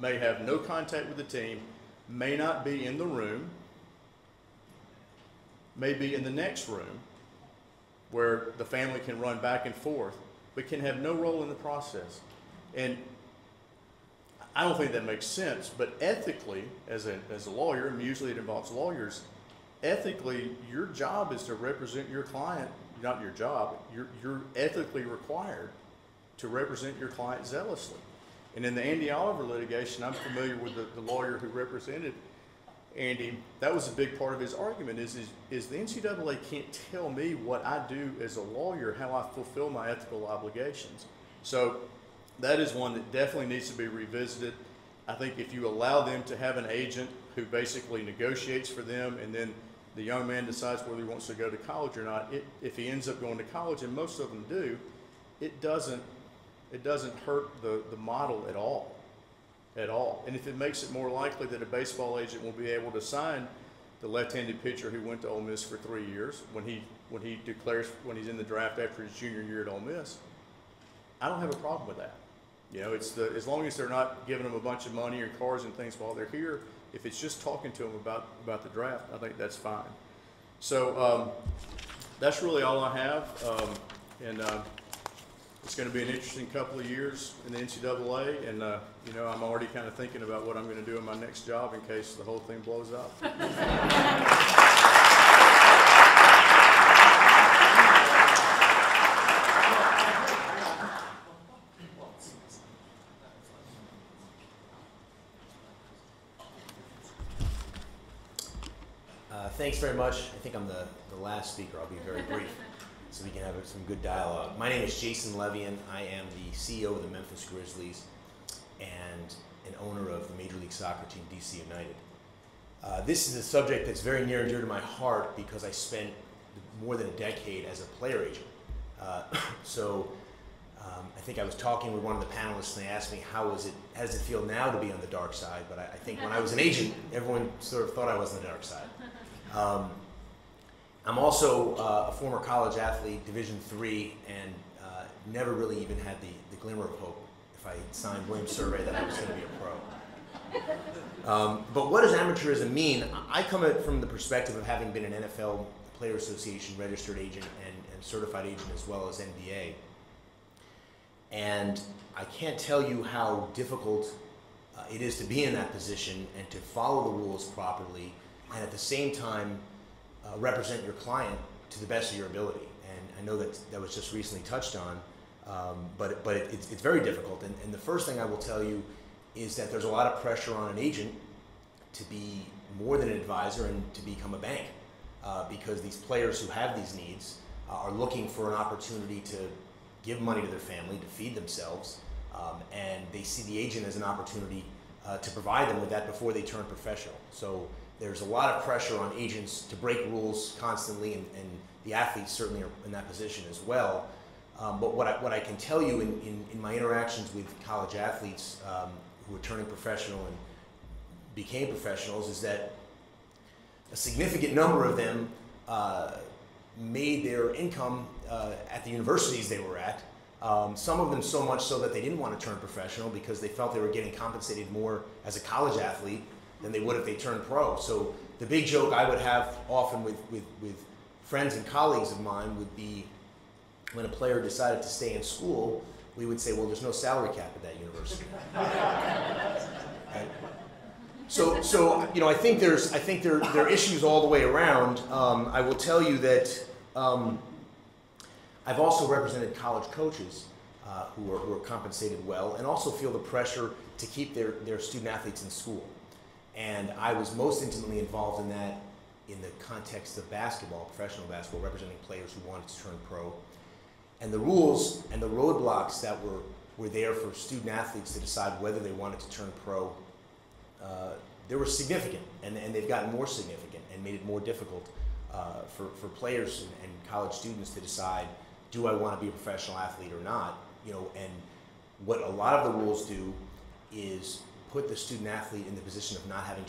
may have no contact with the team, may not be in the room, may be in the next room where the family can run back and forth, but can have no role in the process. And I don't think that makes sense, but ethically, as a lawyer, and usually it involves lawyers, ethically, your job is to represent your client, not your job, you're ethically required to represent your client zealously. And in the Andy Oliver litigation, I'm familiar with the lawyer who represented Andy. That was a big part of his argument is the NCAA can't tell me what I do as a lawyer, how I fulfill my ethical obligations. So that is one that definitely needs to be revisited. I think if you allow them to have an agent who basically negotiates for them, and then the young man decides whether he wants to go to college or not, if he ends up going to college, and most of them do, it doesn't hurt the model at all. And if it makes it more likely that a baseball agent will be able to sign the left-handed pitcher who went to Ole Miss for 3 years when he's in the draft after his junior year at Ole Miss, I don't have a problem with that. You know, as long as they're not giving them a bunch of money or cars and things while they're here, if it's just talking to them about the draft, I think that's fine. So that's really all I have. It's going to be an interesting couple of years in the NCAA, and you know, I'm already kind of thinking about what I'm going to do in my next job in case the whole thing blows up. Thanks very much. I think I'm the last speaker. I'll be very brief so we can have some good dialogue. My name is Jason Levien. I am the CEO of the Memphis Grizzlies and an owner of the Major League Soccer team, DC United. This is a subject that's very near and dear to my heart because I spent more than a decade as a player agent. I think I was talking with one of the panelists and they asked me how does it feel now to be on the dark side, but I think when I was an agent, everyone sort of thought I was on the dark side. I'm also a former college athlete, Division III, and never really even had the glimmer of hope if I signed Williams' survey that I was going to be a pro. But what does amateurism mean? I come at it from the perspective of having been an NFL Player Association registered agent and certified agent as well as NBA. And I can't tell you how difficult it is to be in that position and to follow the rules properly and at the same time represent your client to the best of your ability. And I know that was just recently touched on, but it's very difficult. And the first thing I will tell you is that there's a lot of pressure on an agent to be more than an advisor and to become a bank because these players who have these needs are looking for an opportunity to give money to their family, to feed themselves, and they see the agent as an opportunity to provide them with that before they turn professional. So there's a lot of pressure on agents to break rules constantly, and the athletes certainly are in that position as well. But what I can tell you in my interactions with college athletes who are turning professional and became professionals is that a significant number of them made their income at the universities they were at. Some of them so much so that they didn't want to turn professional because they felt they were getting compensated more as a college athlete than they would if they turned pro. So the big joke I would have often with friends and colleagues of mine would be when a player decided to stay in school, we would say, well, there's no salary cap at that university. Right? So you know, I think there are issues all the way around. I will tell you that I've also represented college coaches who are compensated well and also feel the pressure to keep their student athletes in school. And I was most intimately involved in that in the context of basketball, professional basketball, representing players who wanted to turn pro. And the rules and the roadblocks that were there for student athletes to decide whether they wanted to turn pro, they were significant, and they've gotten more significant and made it more difficult for players and college students to decide, do I want to be a professional athlete or not? You know, and what a lot of the rules do is put the student athlete in the position of not having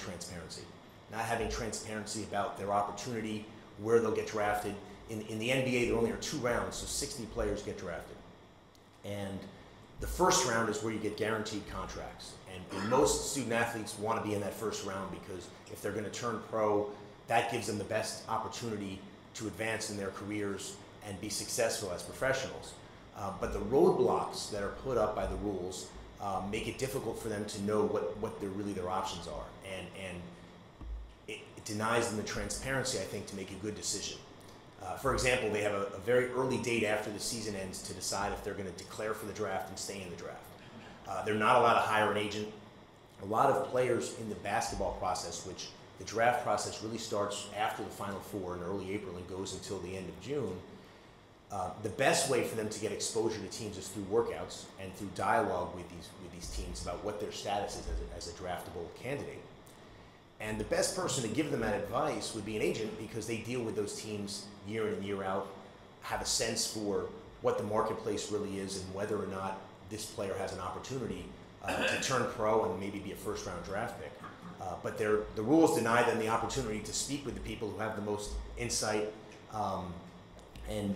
transparency about their opportunity, where they'll get drafted. in the NBA, there only are 2 rounds, so 60 players get drafted. And the first round is where you get guaranteed contracts. And most student athletes want to be in that first round because if they're going to turn pro, that gives them the best opportunity to advance in their careers and be successful as professionals. But the roadblocks that are put up by the rules make it difficult for them to know what their options are. And it denies them the transparency, I think, to make a good decision. For example, they have a very early date after the season ends to decide if they're going to declare for the draft and stay in the draft. They're not allowed to hire an agent. A lot of players in the basketball process, which the draft process really starts after the Final Four in early April and goes until the end of June, the best way for them to get exposure to teams is through workouts and through dialogue with these teams about what their status is as a draftable candidate. And the best person to give them that advice would be an agent because they deal with those teams year in and year out, have a sense for what the marketplace really is and whether or not this player has an opportunity to turn pro and maybe be a first-round draft pick. But the rules deny them the opportunity to speak with the people who have the most insight and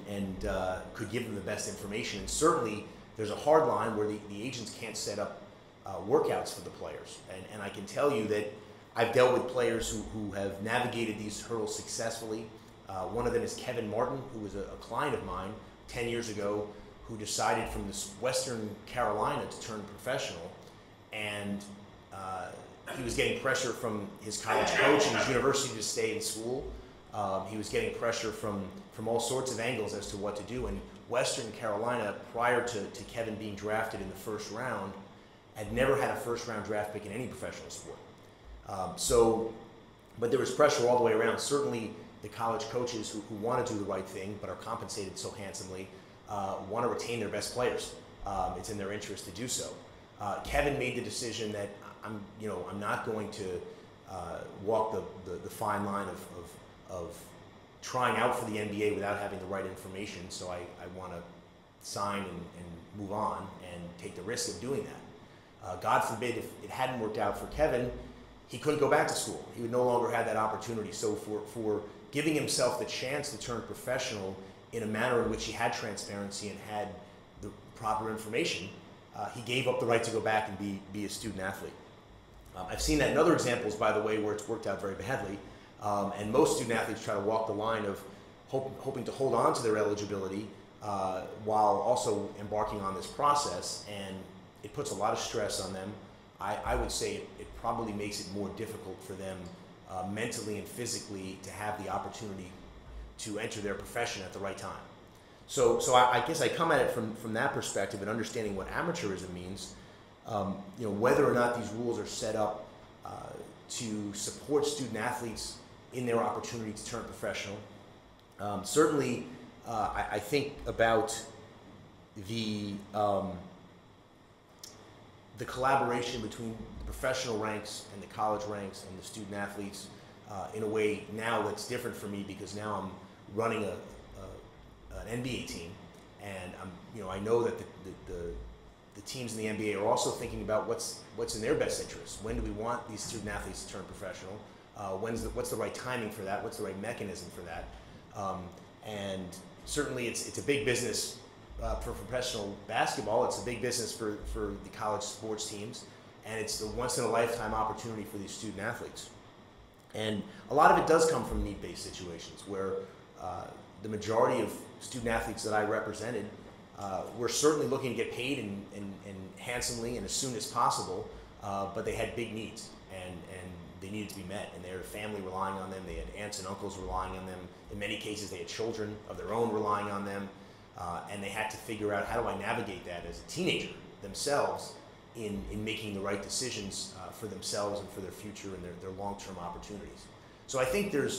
could give them the best information. And certainly there's a hard line where the agents can't set up workouts for the players. And I can tell you that I've dealt with players who have navigated these hurdles successfully. One of them is Kevin Martin, who was a client of mine 10 years ago, who decided from this Western Carolina to turn professional. And he was getting pressure from his college coach and his university to stay in school. He was getting pressure from all sorts of angles as to what to do. And Western Carolina, prior to Kevin being drafted in the first round, had never had a first-round draft pick in any professional sport. But there was pressure all the way around. Certainly the college coaches who want to do the right thing but are compensated so handsomely want to retain their best players. It's in their interest to do so. Kevin made the decision that I'm not going to walk the fine line of trying out for the NBA without having the right information, so I want to sign and move on and take the risk of doing that. God forbid if it hadn't worked out for Kevin, he couldn't go back to school. He would no longer have that opportunity. So for giving himself the chance to turn professional in a manner in which he had transparency and had the proper information, he gave up the right to go back and be a student athlete. I've seen that in other examples, by the way, where it's worked out very badly. And most student athletes try to walk the line of hoping to hold on to their eligibility while also embarking on this process, and it puts a lot of stress on them. I would say it probably makes it more difficult for them mentally and physically to have the opportunity to enter their profession at the right time. So I guess I come at it from that perspective and understanding what amateurism means. Whether or not these rules are set up to support student athletes in their opportunity to turn professional. Certainly, I think about the collaboration between the professional ranks and the college ranks and the student athletes in a way now that's different for me because now I'm running an NBA team, and I know that the teams in the NBA are also thinking about what's in their best interest. When do we want these student athletes to turn professional? What's the right timing for that? What's the right mechanism for that? And certainly it's a big business for professional basketball. It's a big business for the college sports teams, and it's the once-in-a-lifetime opportunity for these student athletes. And a lot of it does come from need-based situations where the majority of student athletes that I represented were certainly looking to get paid and handsomely and as soon as possible, but they had big needs and they needed to be met, and they had a family relying on them, they had aunts and uncles relying on them, in many cases they had children of their own relying on them, and they had to figure out how do I navigate that as a teenager themselves in making the right decisions for themselves and for their future and their long-term opportunities. So I think the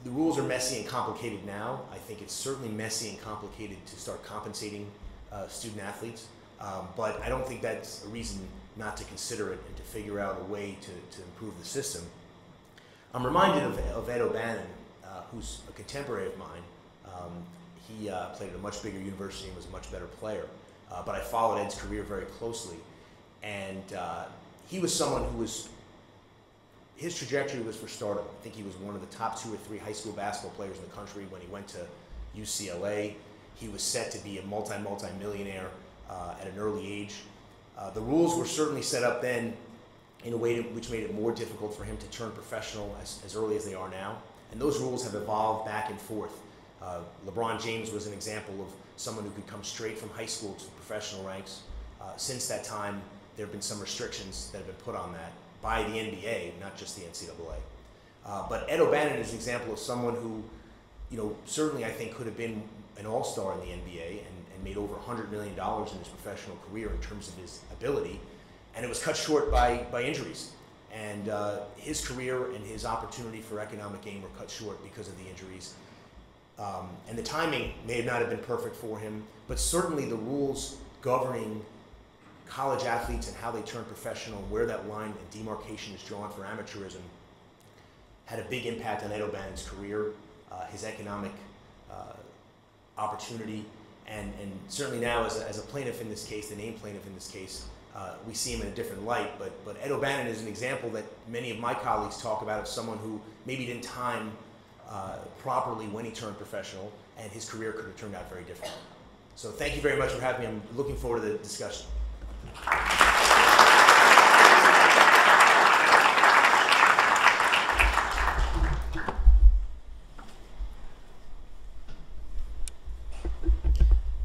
rules are messy and complicated now. I think it's certainly messy and complicated to start compensating student athletes, but I don't think that's a reason not to consider it and to figure out a way to improve the system. I'm reminded of Ed O'Bannon, who's a contemporary of mine. He played at a much bigger university and was a much better player, but I followed Ed's career very closely, and he was someone who was his trajectory was for stardom. I think he was one of the top 2 or 3 high school basketball players in the country when he went to UCLA. He was set to be a multi-millionaire at an early age. The rules were certainly set up then in a way which made it more difficult for him to turn professional as early as they are now. And those rules have evolved back and forth. LeBron James was an example of someone who could come straight from high school to the professional ranks. Since that time, there have been some restrictions that have been put on that by the NBA, not just the NCAA. But Ed O'Bannon is an example of someone who, certainly I think could have been an all-star in the NBA and made over $100 million in his professional career in terms of his ability. And it was cut short by injuries. And his career and his opportunity for economic gain were cut short because of the injuries. And the timing may not have been perfect for him, but certainly the rules governing college athletes and how they turn professional, where that line and demarcation is drawn for amateurism, had a big impact on Ed O'Bannon's career, his economic opportunity, and certainly now as a plaintiff in this case, the named plaintiff in this case, we see him in a different light. But Ed O'Bannon is an example that many of my colleagues talk about of someone who maybe didn't time properly when he turned professional, and his career could have turned out very differently. So thank you very much for having me. I'm looking forward to the discussion.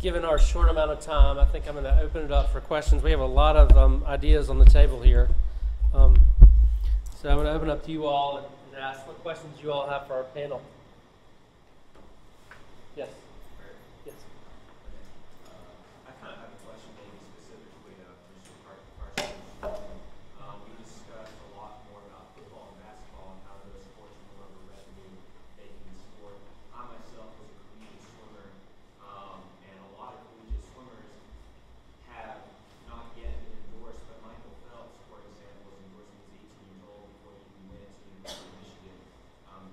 Given our short amount of time, I think I'm going to open it up for questions. We have a lot of ideas on the table here. So I'm going to open up to you all and ask what questions you all have for our panel. Yes. Yes. I kind of have a question maybe specifically to Mr. Karcher. We discussed a lot more about football and basketball and how those sports deliver revenue making the sport. I myself was a collegiate swimmer, and a lot of collegiate swimmers have not yet been endorsed, but Michael Phelps, for example, was endorsed when he was 18 years old before he even went to the University of Michigan.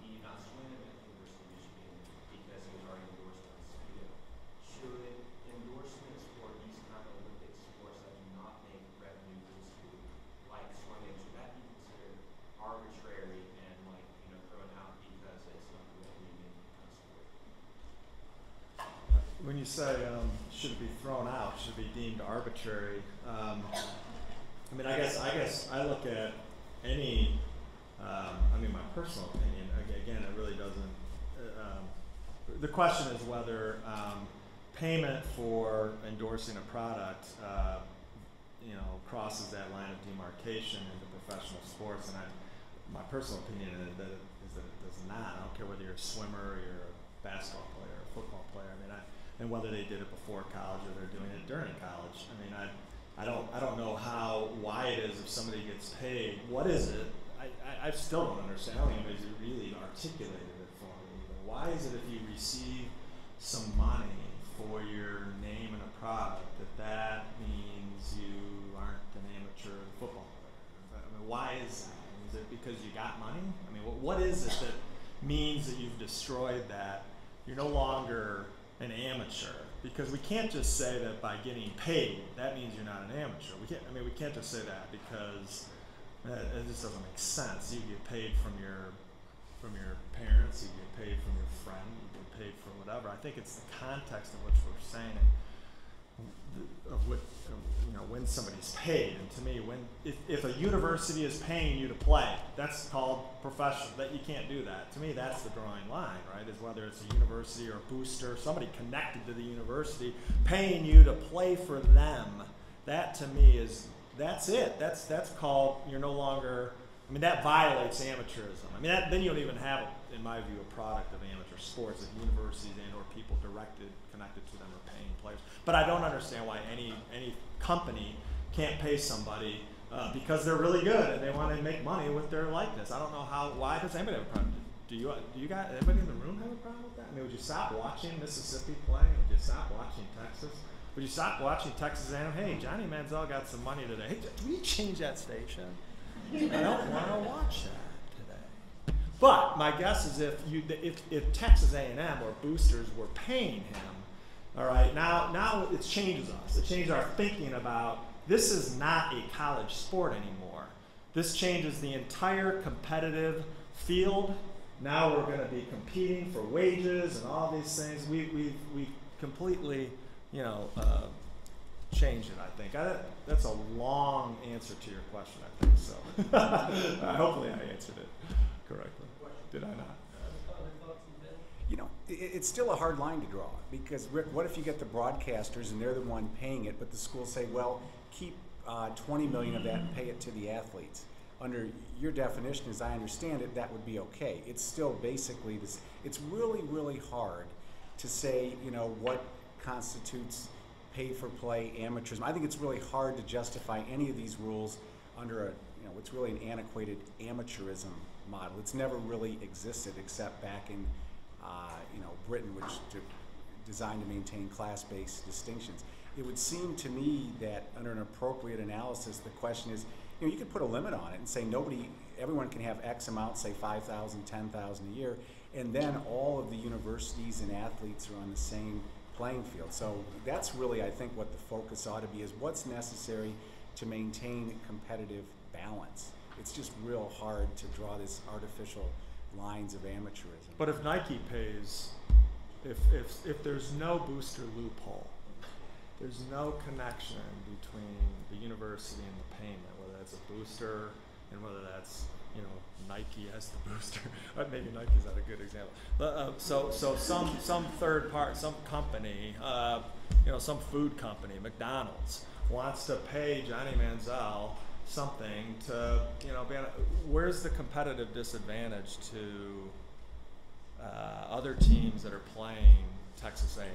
He did not swim at the University of Michigan because he was already endorsed by the Speedo. Should endorsements for these kind of Olympic sports that do not make revenue for the school, like swimming, should that be considered arbitrary and thrown out because it's not a revenue-making kind of sport? When you say should it be thrown out, should it be deemed arbitrary? I guess I look at any. My personal opinion. Again, it really doesn't. The question is whether payment for endorsing a product, crosses that line of demarcation into professional sports. And my personal opinion is that it does not. I don't care whether you're a swimmer, or you're a basketball player, or a football player. And whether they did it before college or they're doing it during college. I don't know why it is if somebody gets paid. What is it? I still don't understand. I don't think anybody's really articulated it for me. Why is it if you receive some money for your name in a product that means you aren't an amateur football player? Why is that? Is it because you got money? What is it that means that you've destroyed that? You're no longer an amateur, because we can't just say that by getting paid that means you're not an amateur. We can't just say that because it just doesn't make sense. You get paid from your parents, you get paid from your friend, you get paid for whatever. I think it's the context of what we're saying of what when somebody's paid. And to me, if a university is paying you to play, that's called professional. That you can't do that. To me, that's the drawing line, right? Is whether it's a university or a booster, somebody connected to the university paying you to play for them. That to me that's it. That's called, you're no longer. That violates amateurism. Then you don't even have, in my view, a product of amateur sports if universities and or people connected to them are paying players. But I don't understand why any company can't pay somebody because they're really good and they want to make money with their likeness. I don't know why does anybody have a problem? Do you guys, anybody in the room have a problem with that? Would you stop watching Mississippi play? Would you stop watching Texas? Would you stop watching Texas A&M? Hey, Johnny Manziel got some money today. Hey, do we change that station? I don't want to watch that today. But my guess is if Texas A&M or boosters were paying him, all right, now it changes us. It changes our thinking about this is not a college sport anymore. This changes the entire competitive field. Now we're going to be competing for wages and all these things. We completely, changed it, I think. That's a long answer to your question, I think, so. Hopefully I answered it correctly. Did I not? It's still a hard line to draw, because Rick, what if you get the broadcasters and they're the one paying it, but the schools say, well, keep 20 million of that and pay it to the athletes. Under your definition, as I understand it, that would be okay. It's still basically this. It's really, really hard to say, what constitutes pay-for-play amateurism. I think it's really hard to justify any of these rules under what's really an antiquated amateurism model. It's never really existed except back in Britain, which designed to maintain class-based distinctions. It would seem to me that under an appropriate analysis, the question is, you could put a limit on it and say everyone can have X amount, say 5,000, 10,000 a year, and then all of the universities and athletes are on the same playing field. So that's really, I think, what the focus ought to be, is what's necessary to maintain competitive balance. It's just real hard to draw this artificial lines of amateurism. But if Nike pays, if there's no booster loophole, there's no connection between the university and the payment, whether that's a booster and whether that's Nike as the booster. Maybe Nike's not a good example. So some third part, some company, some food company, McDonald's, wants to pay Johnny Manziel something to, where's the competitive disadvantage to other teams that are playing Texas A&M?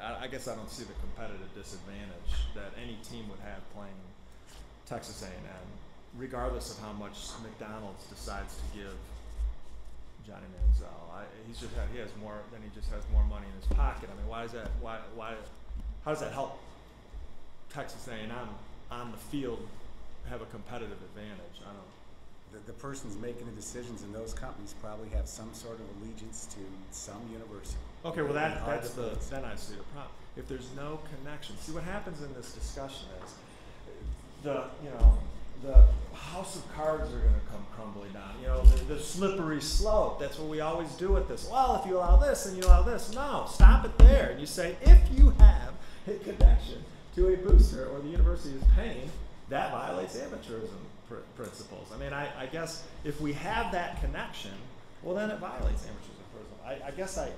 I guess I don't see the competitive disadvantage that any team would have playing Texas A&M, regardless of how much McDonald's decides to give Johnny Manziel. He has more. Then he just has more money in his pocket. I mean, why is that? Why? How does that help Texas A&M on the field have a competitive advantage? I don't know. The person's making the decisions in those companies probably have some sort of allegiance to some university. Okay, well then I see the problem. If there's no connection, see what happens in this discussion is the house of cards are going to come crumbling down. The slippery slope. That's what we always do with this. Well, if you allow this and you allow this, no, stop it there. And you say, if you have a connection to a booster or the university is paying, that violates amateurism principles. I mean, I guess if we have that connection, well, then it violates amateurism principles. I guess I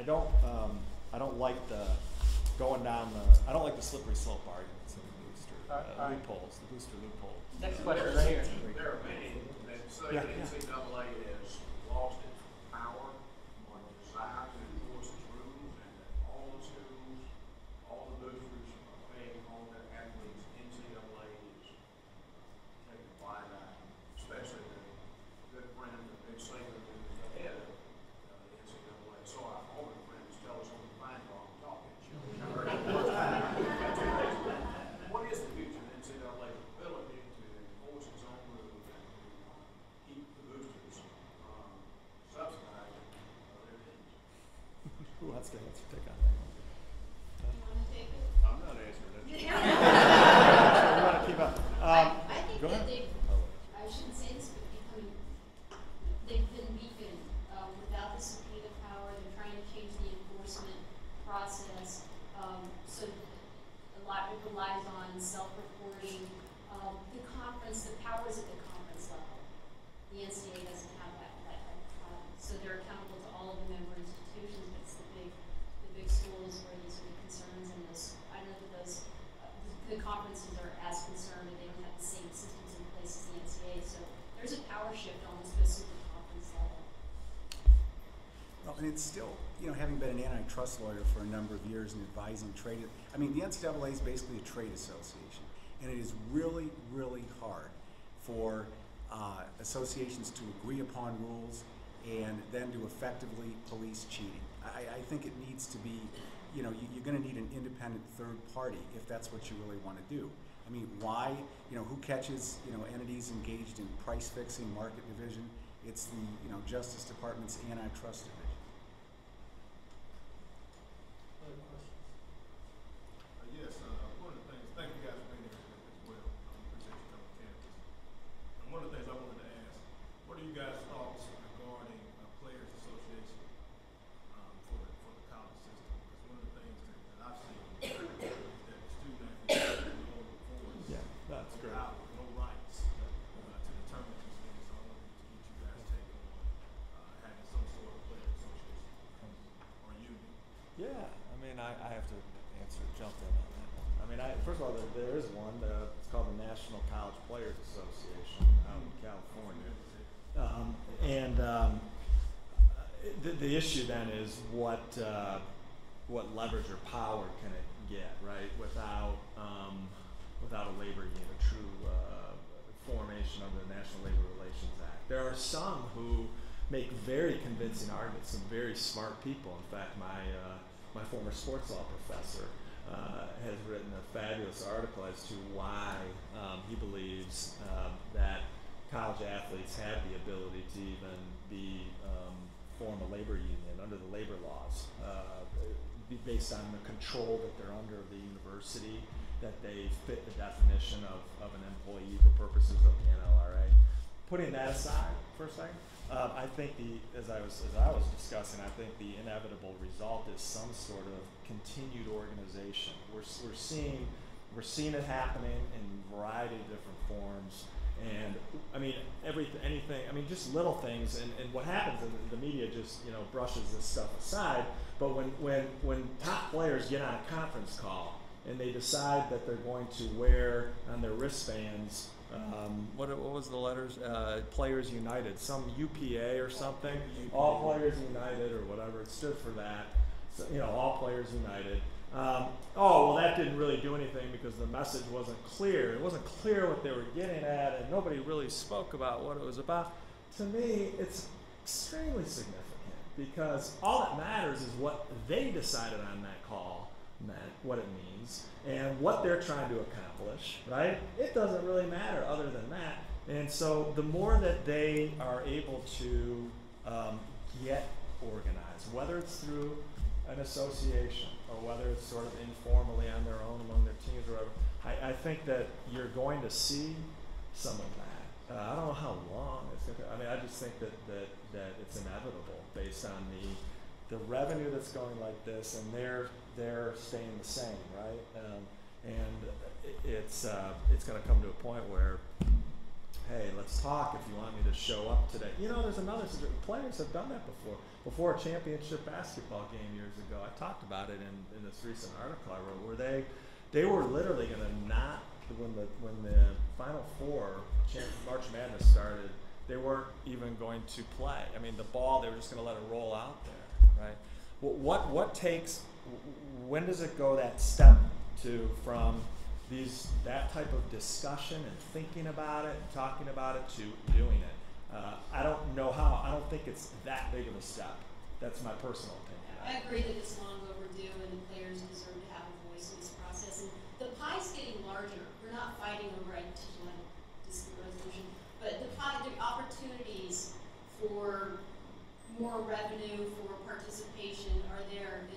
don't like the going down the, I don't like the slippery slope arguments of the booster loopholes, the booster loophole. Next question right here. There are many that say the NCAA has lost its power or desire to enforce its rules, and that all the schools, all the boosters are paying all their athletes. NCAA is taking a blind eye, especially the good friend of Big Saban, who is the head of the NCAA. So our older friends tell us on the fine while I'm talking. What is the future of NCAA's ability to enforce its own rules and to keep the boosters subsidizing their teams? Who wants to take on that one? You want to take it? I'm not answering that. We want to keep up. I think go that ahead. I shouldn't say this, but they've been weakened without the subpoena power. They're trying to change the enforcement process, so a lot of it relies on self-reporting. The conference, the powers at the conference level, the NCAA doesn't have that type of power. So they're accountable to all of the member institutions, but it's the big schools where these are the concerns, and I know that the conferences are as concerned, and they don't have the same systems in place as the NCAA. So there's a power shift almost at the conference level. Well, and it's still, having been an antitrust lawyer for a number of years and advising trade, the NCAA is basically a trade association, and it is really, really hard for associations to agree upon rules and then to effectively police cheating. I think it needs to be, you're going to need an independent third party if that's what you really want to do. I mean, why, who catches, entities engaged in price fixing, market division? It's the, Justice Department's antitrust division. Yes, one of the things, thank you guys for being here as well. Appreciate you coming to campus. I have to jump in on that one. I mean, first of all, there is one. It's called the National College Players Association out in California. The issue then is what leverage or power can it get, right? Without a labor union, a true formation of the National Labor Relations Act. There are some who make very convincing arguments, some very smart people. In fact, my former sports law professor has written a fabulous article as to why he believes that college athletes have the ability to even form a labor union under the labor laws, based on the control that they're under of the university, that they fit the definition of an employee for purposes of the NLRA. Putting that aside for a second, I think as I was discussing, I think the inevitable result is some sort of continued organization. We're seeing it happening in a variety of different forms, and I mean anything. I mean just little things, and what happens is the media just brushes this stuff aside. But when top players get on a conference call and they decide that they're going to wear on their wristbands. What was the letters? Players United, some UPA or something. All Players United or whatever it stood for that. So, All Players United. Well, that didn't really do anything because the message wasn't clear. It wasn't clear what they were getting at, and nobody really spoke about what it was about. To me, it's extremely significant because all that matters is what they decided on that call meant, what it means, and what they're trying to accomplish, right? It doesn't really matter other than that. And so the more that they are able to get organized, whether it's through an association or whether it's sort of informally on their own among their teams or whatever, I think that you're going to see some of that. I don't know how long it's going to. I mean, I just think that it's inevitable based on the revenue that's going like this, and they're staying the same, right? And it's going to come to a point where, hey, let's talk if you want me to show up today. There's another situation. Players have done that before. Before a championship basketball game years ago, I talked about it in this recent article I wrote, where they were literally going to not, when the Final Four, March Madness started, they weren't even going to play. I mean, the ball, they were just going to let it roll out there, right? What takes, when does it go that step from that type of discussion and thinking about it and talking about it to doing it? I don't know how. I don't think it's that big of a step. That's my personal opinion. I agree that it's long overdue and the players deserve to have a voice in this process. And the pie's getting larger. We're not fighting over dispute resolution, but the opportunities for more revenue, for participation are there,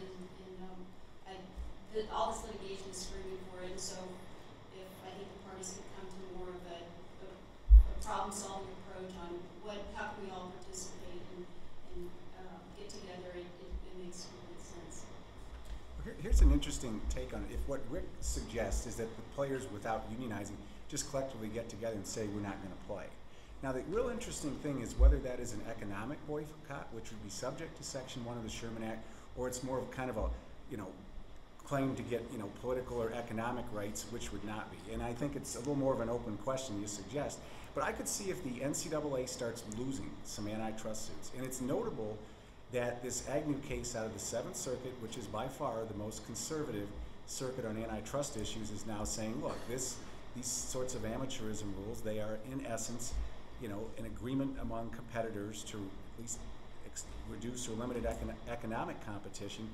all this litigation is screaming for it. And so if I think the parties could come to more of a problem-solving approach on how can we all participate and get together, it makes complete sense. Here's an interesting take on it. If what Rick suggests is that the players, without unionizing, just collectively get together and say we're not going to play. Now, the real interesting thing is whether that is an economic boycott, which would be subject to Section 1 of the Sherman Act, or it's more of kind of a, claim to get, political or economic rights, which would not be. And I think it's a little more of an open question you suggest. But I could see if the NCAA starts losing some antitrust suits. And it's notable that this Agnew case out of the Seventh Circuit, which is by far the most conservative circuit on antitrust issues, is now saying, look, these sorts of amateurism rules, they are in essence, an agreement among competitors to at least reduce or limit economic competition.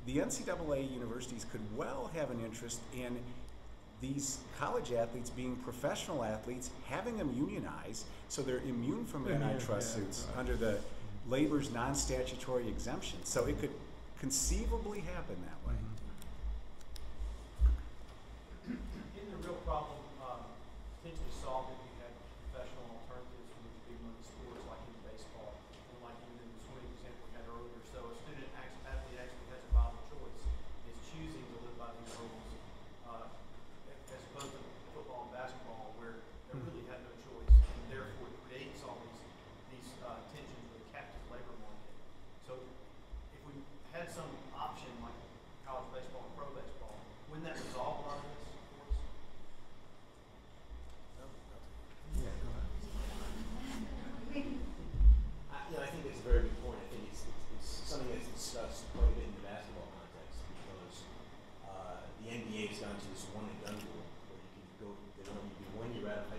The NCAA universities could well have an interest in these college athletes being professional athletes, having them unionize so they're immune from antitrust suits under the labor's non-statutory exemption. So it could conceivably happen that way. Isn't the real problem potentially solved if you had professional alternatives for these big money sports like in baseball and like even in the swimming example we had earlier? So a student athlete actually has a viable choice, is choosing to live by these rules, as opposed to football and basketball where they really had no choice, and therefore it creates all these tensions with a captive labor market. So if we had some option like college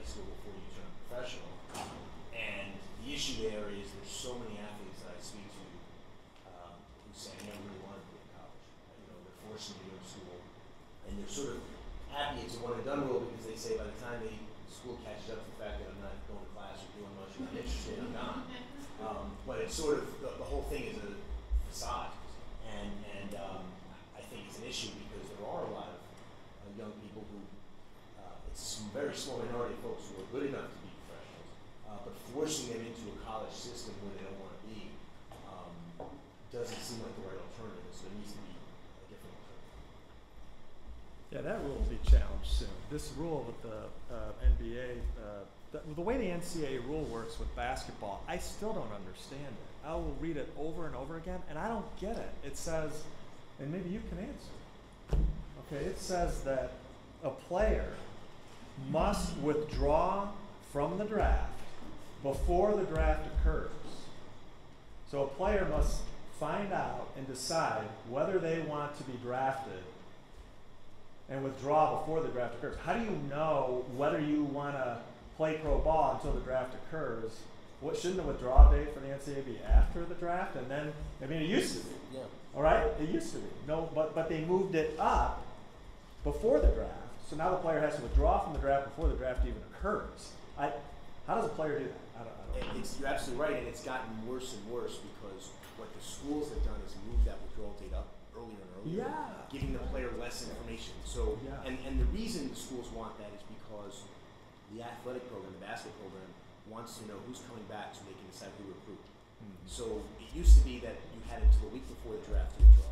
high school before you turn professional. And the issue there is there's so many athletes that I speak to who say, I never really wanted to go to college. You know, they're forcing me to go to school. And they're sort of happy it's a one and done rule because they say by the time the school catches up to the fact that I'm not going to class or doing much, I'm not interested, I'm gone. But it's sort of, the whole thing is a facade. And I think it's an issue because there are a lot of young people who, it's a very small minority of folks who are good enough to be professionals, but forcing them into a college system where they don't want to be doesn't seem like the right alternative. So there needs to be a different alternative. Yeah, that rule will be challenged soon. This rule with the NBA, the way the NCAA rule works with basketball, I still don't understand it. I will read it over and over again, and I don't get it. It says, and maybe you can answer. Okay, it says that a player must withdraw from the draft before the draft occurs. So a player must find out and decide whether they want to be drafted and withdraw before the draft occurs. How do you know whether you want to play pro ball until the draft occurs? What shouldn't the withdrawal date for the NCAA be after the draft? And then, I mean, it used to be. Yeah. All right, it used to be. No, but they moved it up before the draft. So now the player has to withdraw from the draft before the draft even occurs. How does a player do that? I don't know. You're absolutely right, and it's gotten worse and worse because what the schools have done is move that withdrawal date up earlier and earlier, giving the player less information. So, and the reason the schools want that is because the athletic program, the basketball program, wants to know who's coming back so they can decide who to recruit. So it used to be that you had until a week before the draft to withdraw,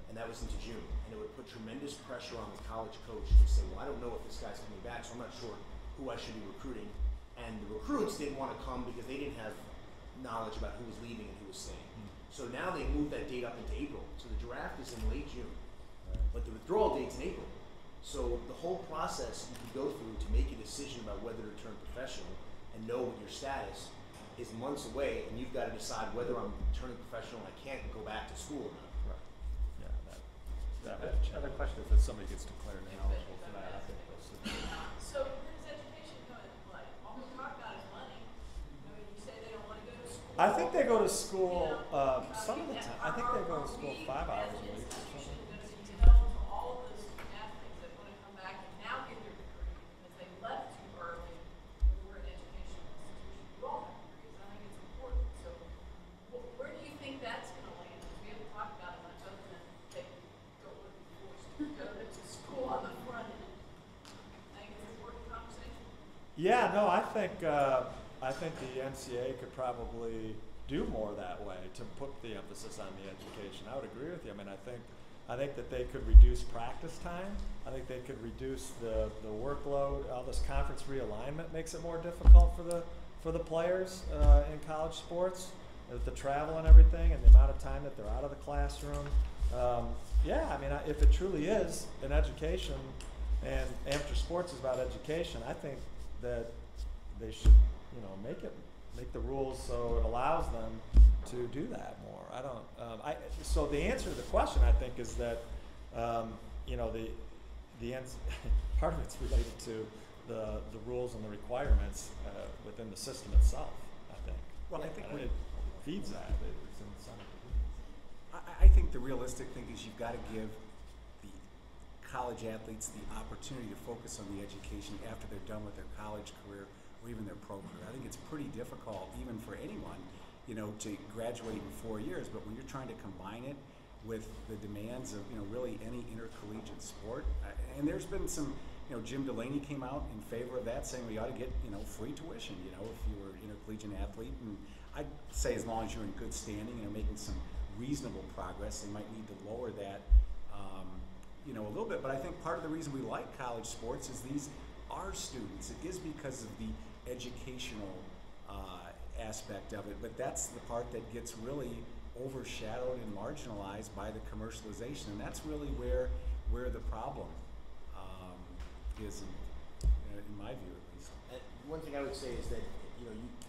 and that was into June, and it would put tremendous pressure on the college coach to say, well, I don't know if this guy's coming back, so I'm not sure who I should be recruiting. And the recruits didn't want to come because they didn't have knowledge about who was leaving and who was staying. So now they moved that date up into April. So the draft is in late June, but the withdrawal date's in April. So the whole process you can go through to make a decision about whether to turn professional and know what your status is months away, and you've got to decide whether I'm turning professional and I can't go back to school or not. Right. Yeah, that other question is if somebody gets declared ineligible for that. I think so where does education come into play? All we talk about is money. I mean, you say they don't want to go to school. I think they go to school some of the time. I think they go to school 5 hours a week. All of those athletes that want to come back and now get their degree because they left too early when we're an educational institution. You all have degrees. I think it's important. So where do you think that's going to land? Because we haven't talked about it much other than they don't want to be forced to go to school on the front end. I think it's an important conversation. Yeah, no, I think the NCAA could probably do more that way to put the emphasis on the education. I would agree with you. I mean, I think that they could reduce practice time. I think they could reduce the workload. All this conference realignment makes it more difficult for the players in college sports, the travel and everything, and the amount of time that they're out of the classroom. Yeah, I mean, if it truly is an education, and amateur sports is about education, I think that they should, make the rules so it allows them to do that more. I don't. So the answer to the question, I think, is that part of it's related to the rules and the requirements within the system itself. I think. Well, I think it feeds that. It's in some. I think the realistic thing is you've got to give the college athletes the opportunity to focus on the education after they're done with their college career or even their pro career. I think it's pretty difficult, even for anyone, to graduate in 4 years. But when you're trying to combine it with the demands of, really any intercollegiate sport, and there's been some, Jim Delaney came out in favor of that, saying we ought to get, free tuition, if you were an intercollegiate athlete. And I'd say as long as you're in good standing and making some reasonable progress, they might need to lower that, a little bit. But I think part of the reason we like college sports is these are students. It is because of the educational aspect of it, but that's the part that gets really overshadowed and marginalized by the commercialization, and that's really where the problem is, in my view at least. And one thing I would say is that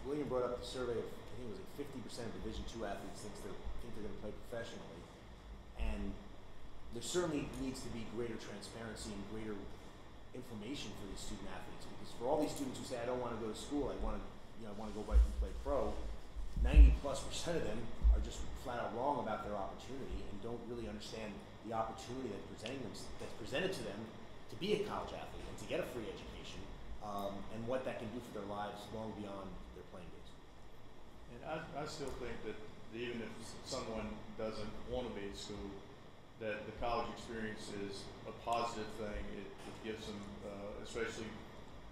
William brought up the survey of, I think it was like 50% of Division II athletes think they're going to play professionally, and there certainly needs to be greater transparency and greater information for these student athletes, because for all these students who say, I don't want to go to school, I want to go back and play pro, 90+% of them are just flat out wrong about their opportunity and don't really understand the opportunity that's presented to them to be a college athlete and to get a free education, and what that can do for their lives long beyond their playing days. And I still think that even if someone doesn't want to be at school, that the college experience is a positive thing. It gives them, especially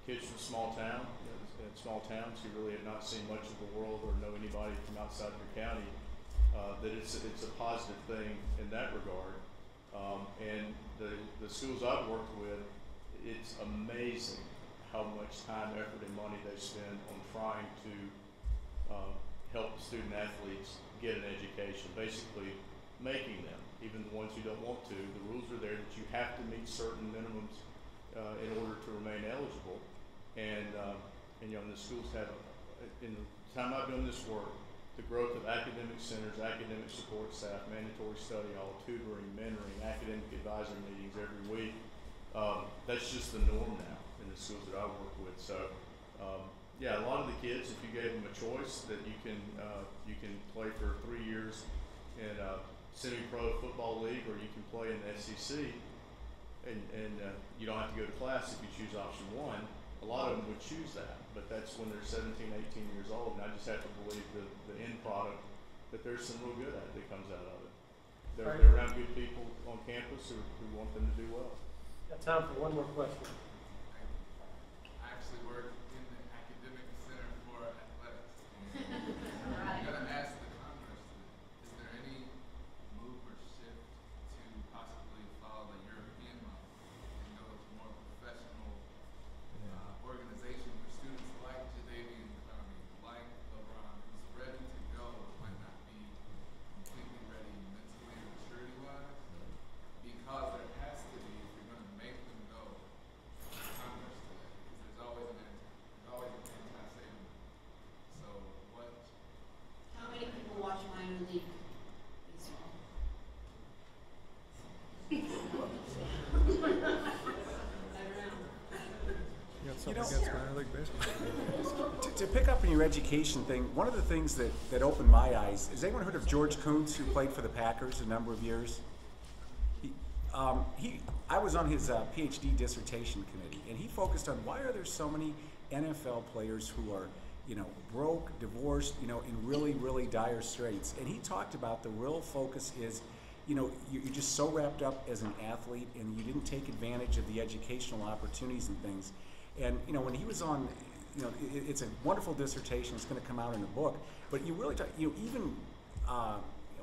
kids from small town, in small towns who really have not seen much of the world or know anybody from outside their county, that it's a positive thing in that regard. And the schools I've worked with, it's amazing how much time, effort, and money they spend on trying to help student athletes get an education, basically making them, even the ones who don't want to. The rules are there that you have to meet certain minimums in order to remain eligible. And the schools have, in the time I've done this work, the growth of academic centers, academic support staff, mandatory study hall, tutoring, mentoring, academic advisor meetings every week. That's just the norm now in the schools that I work with. So, a lot of the kids, if you gave them a choice that you can play for 3 years in a semi-pro football league, or you can play in the SEC, and you don't have to go to class if you choose option 1. A lot of them would choose that, but that's when they're 17, 18 years old, and I just have to believe the end product, that there's some real good at it that comes out of it. They're around good people on campus who want them to do well. Got time for one more question. I actually work in the academic center for athletics. I'm going to ask the Congress, is there any move or shift to possibly follow the European model and go to more professional organization for students like Jadavian Clowney, like LeBron, who's ready to go, might not be completely ready mentally or maturity-wise, because there has to be, if you're going to make them go, Congress to that, because there's always an anti-Saban. So what? How many people watch minor league baseball? To pick up on your education thing, one of the things that opened my eyes, has anyone heard of George Kuntz, who played for the Packers a number of years? I was on his PhD dissertation committee, and he focused on why are there so many NFL players who are, broke, divorced, in really, really dire straits. And he talked about the real focus is, you're just so wrapped up as an athlete, and you didn't take advantage of the educational opportunities and things. And when he was on, it's a wonderful dissertation. It's going to come out in a book. But you really talk, even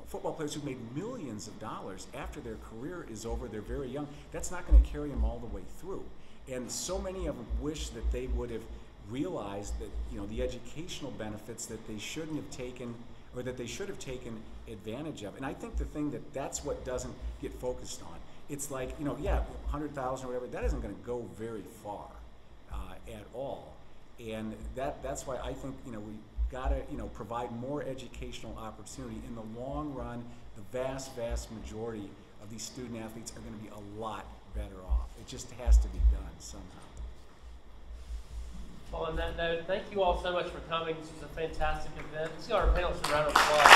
football players who've made millions of dollars after their career is over, they're very young. That's not going to carry them all the way through. And so many of them wish that they would have realized that the educational benefits that they shouldn't have taken, or that they should have taken advantage of. And I think the thing that's what doesn't get focused on. It's like 100,000 or whatever. That isn't going to go very far at all. And that's why I think we gotta provide more educational opportunity. In the long run, the vast majority of these student athletes are going to be a lot better off. It just has to be done somehow. Well, on that note, thank you all so much for coming. This was a fantastic event. Let's give our panelists a round of applause.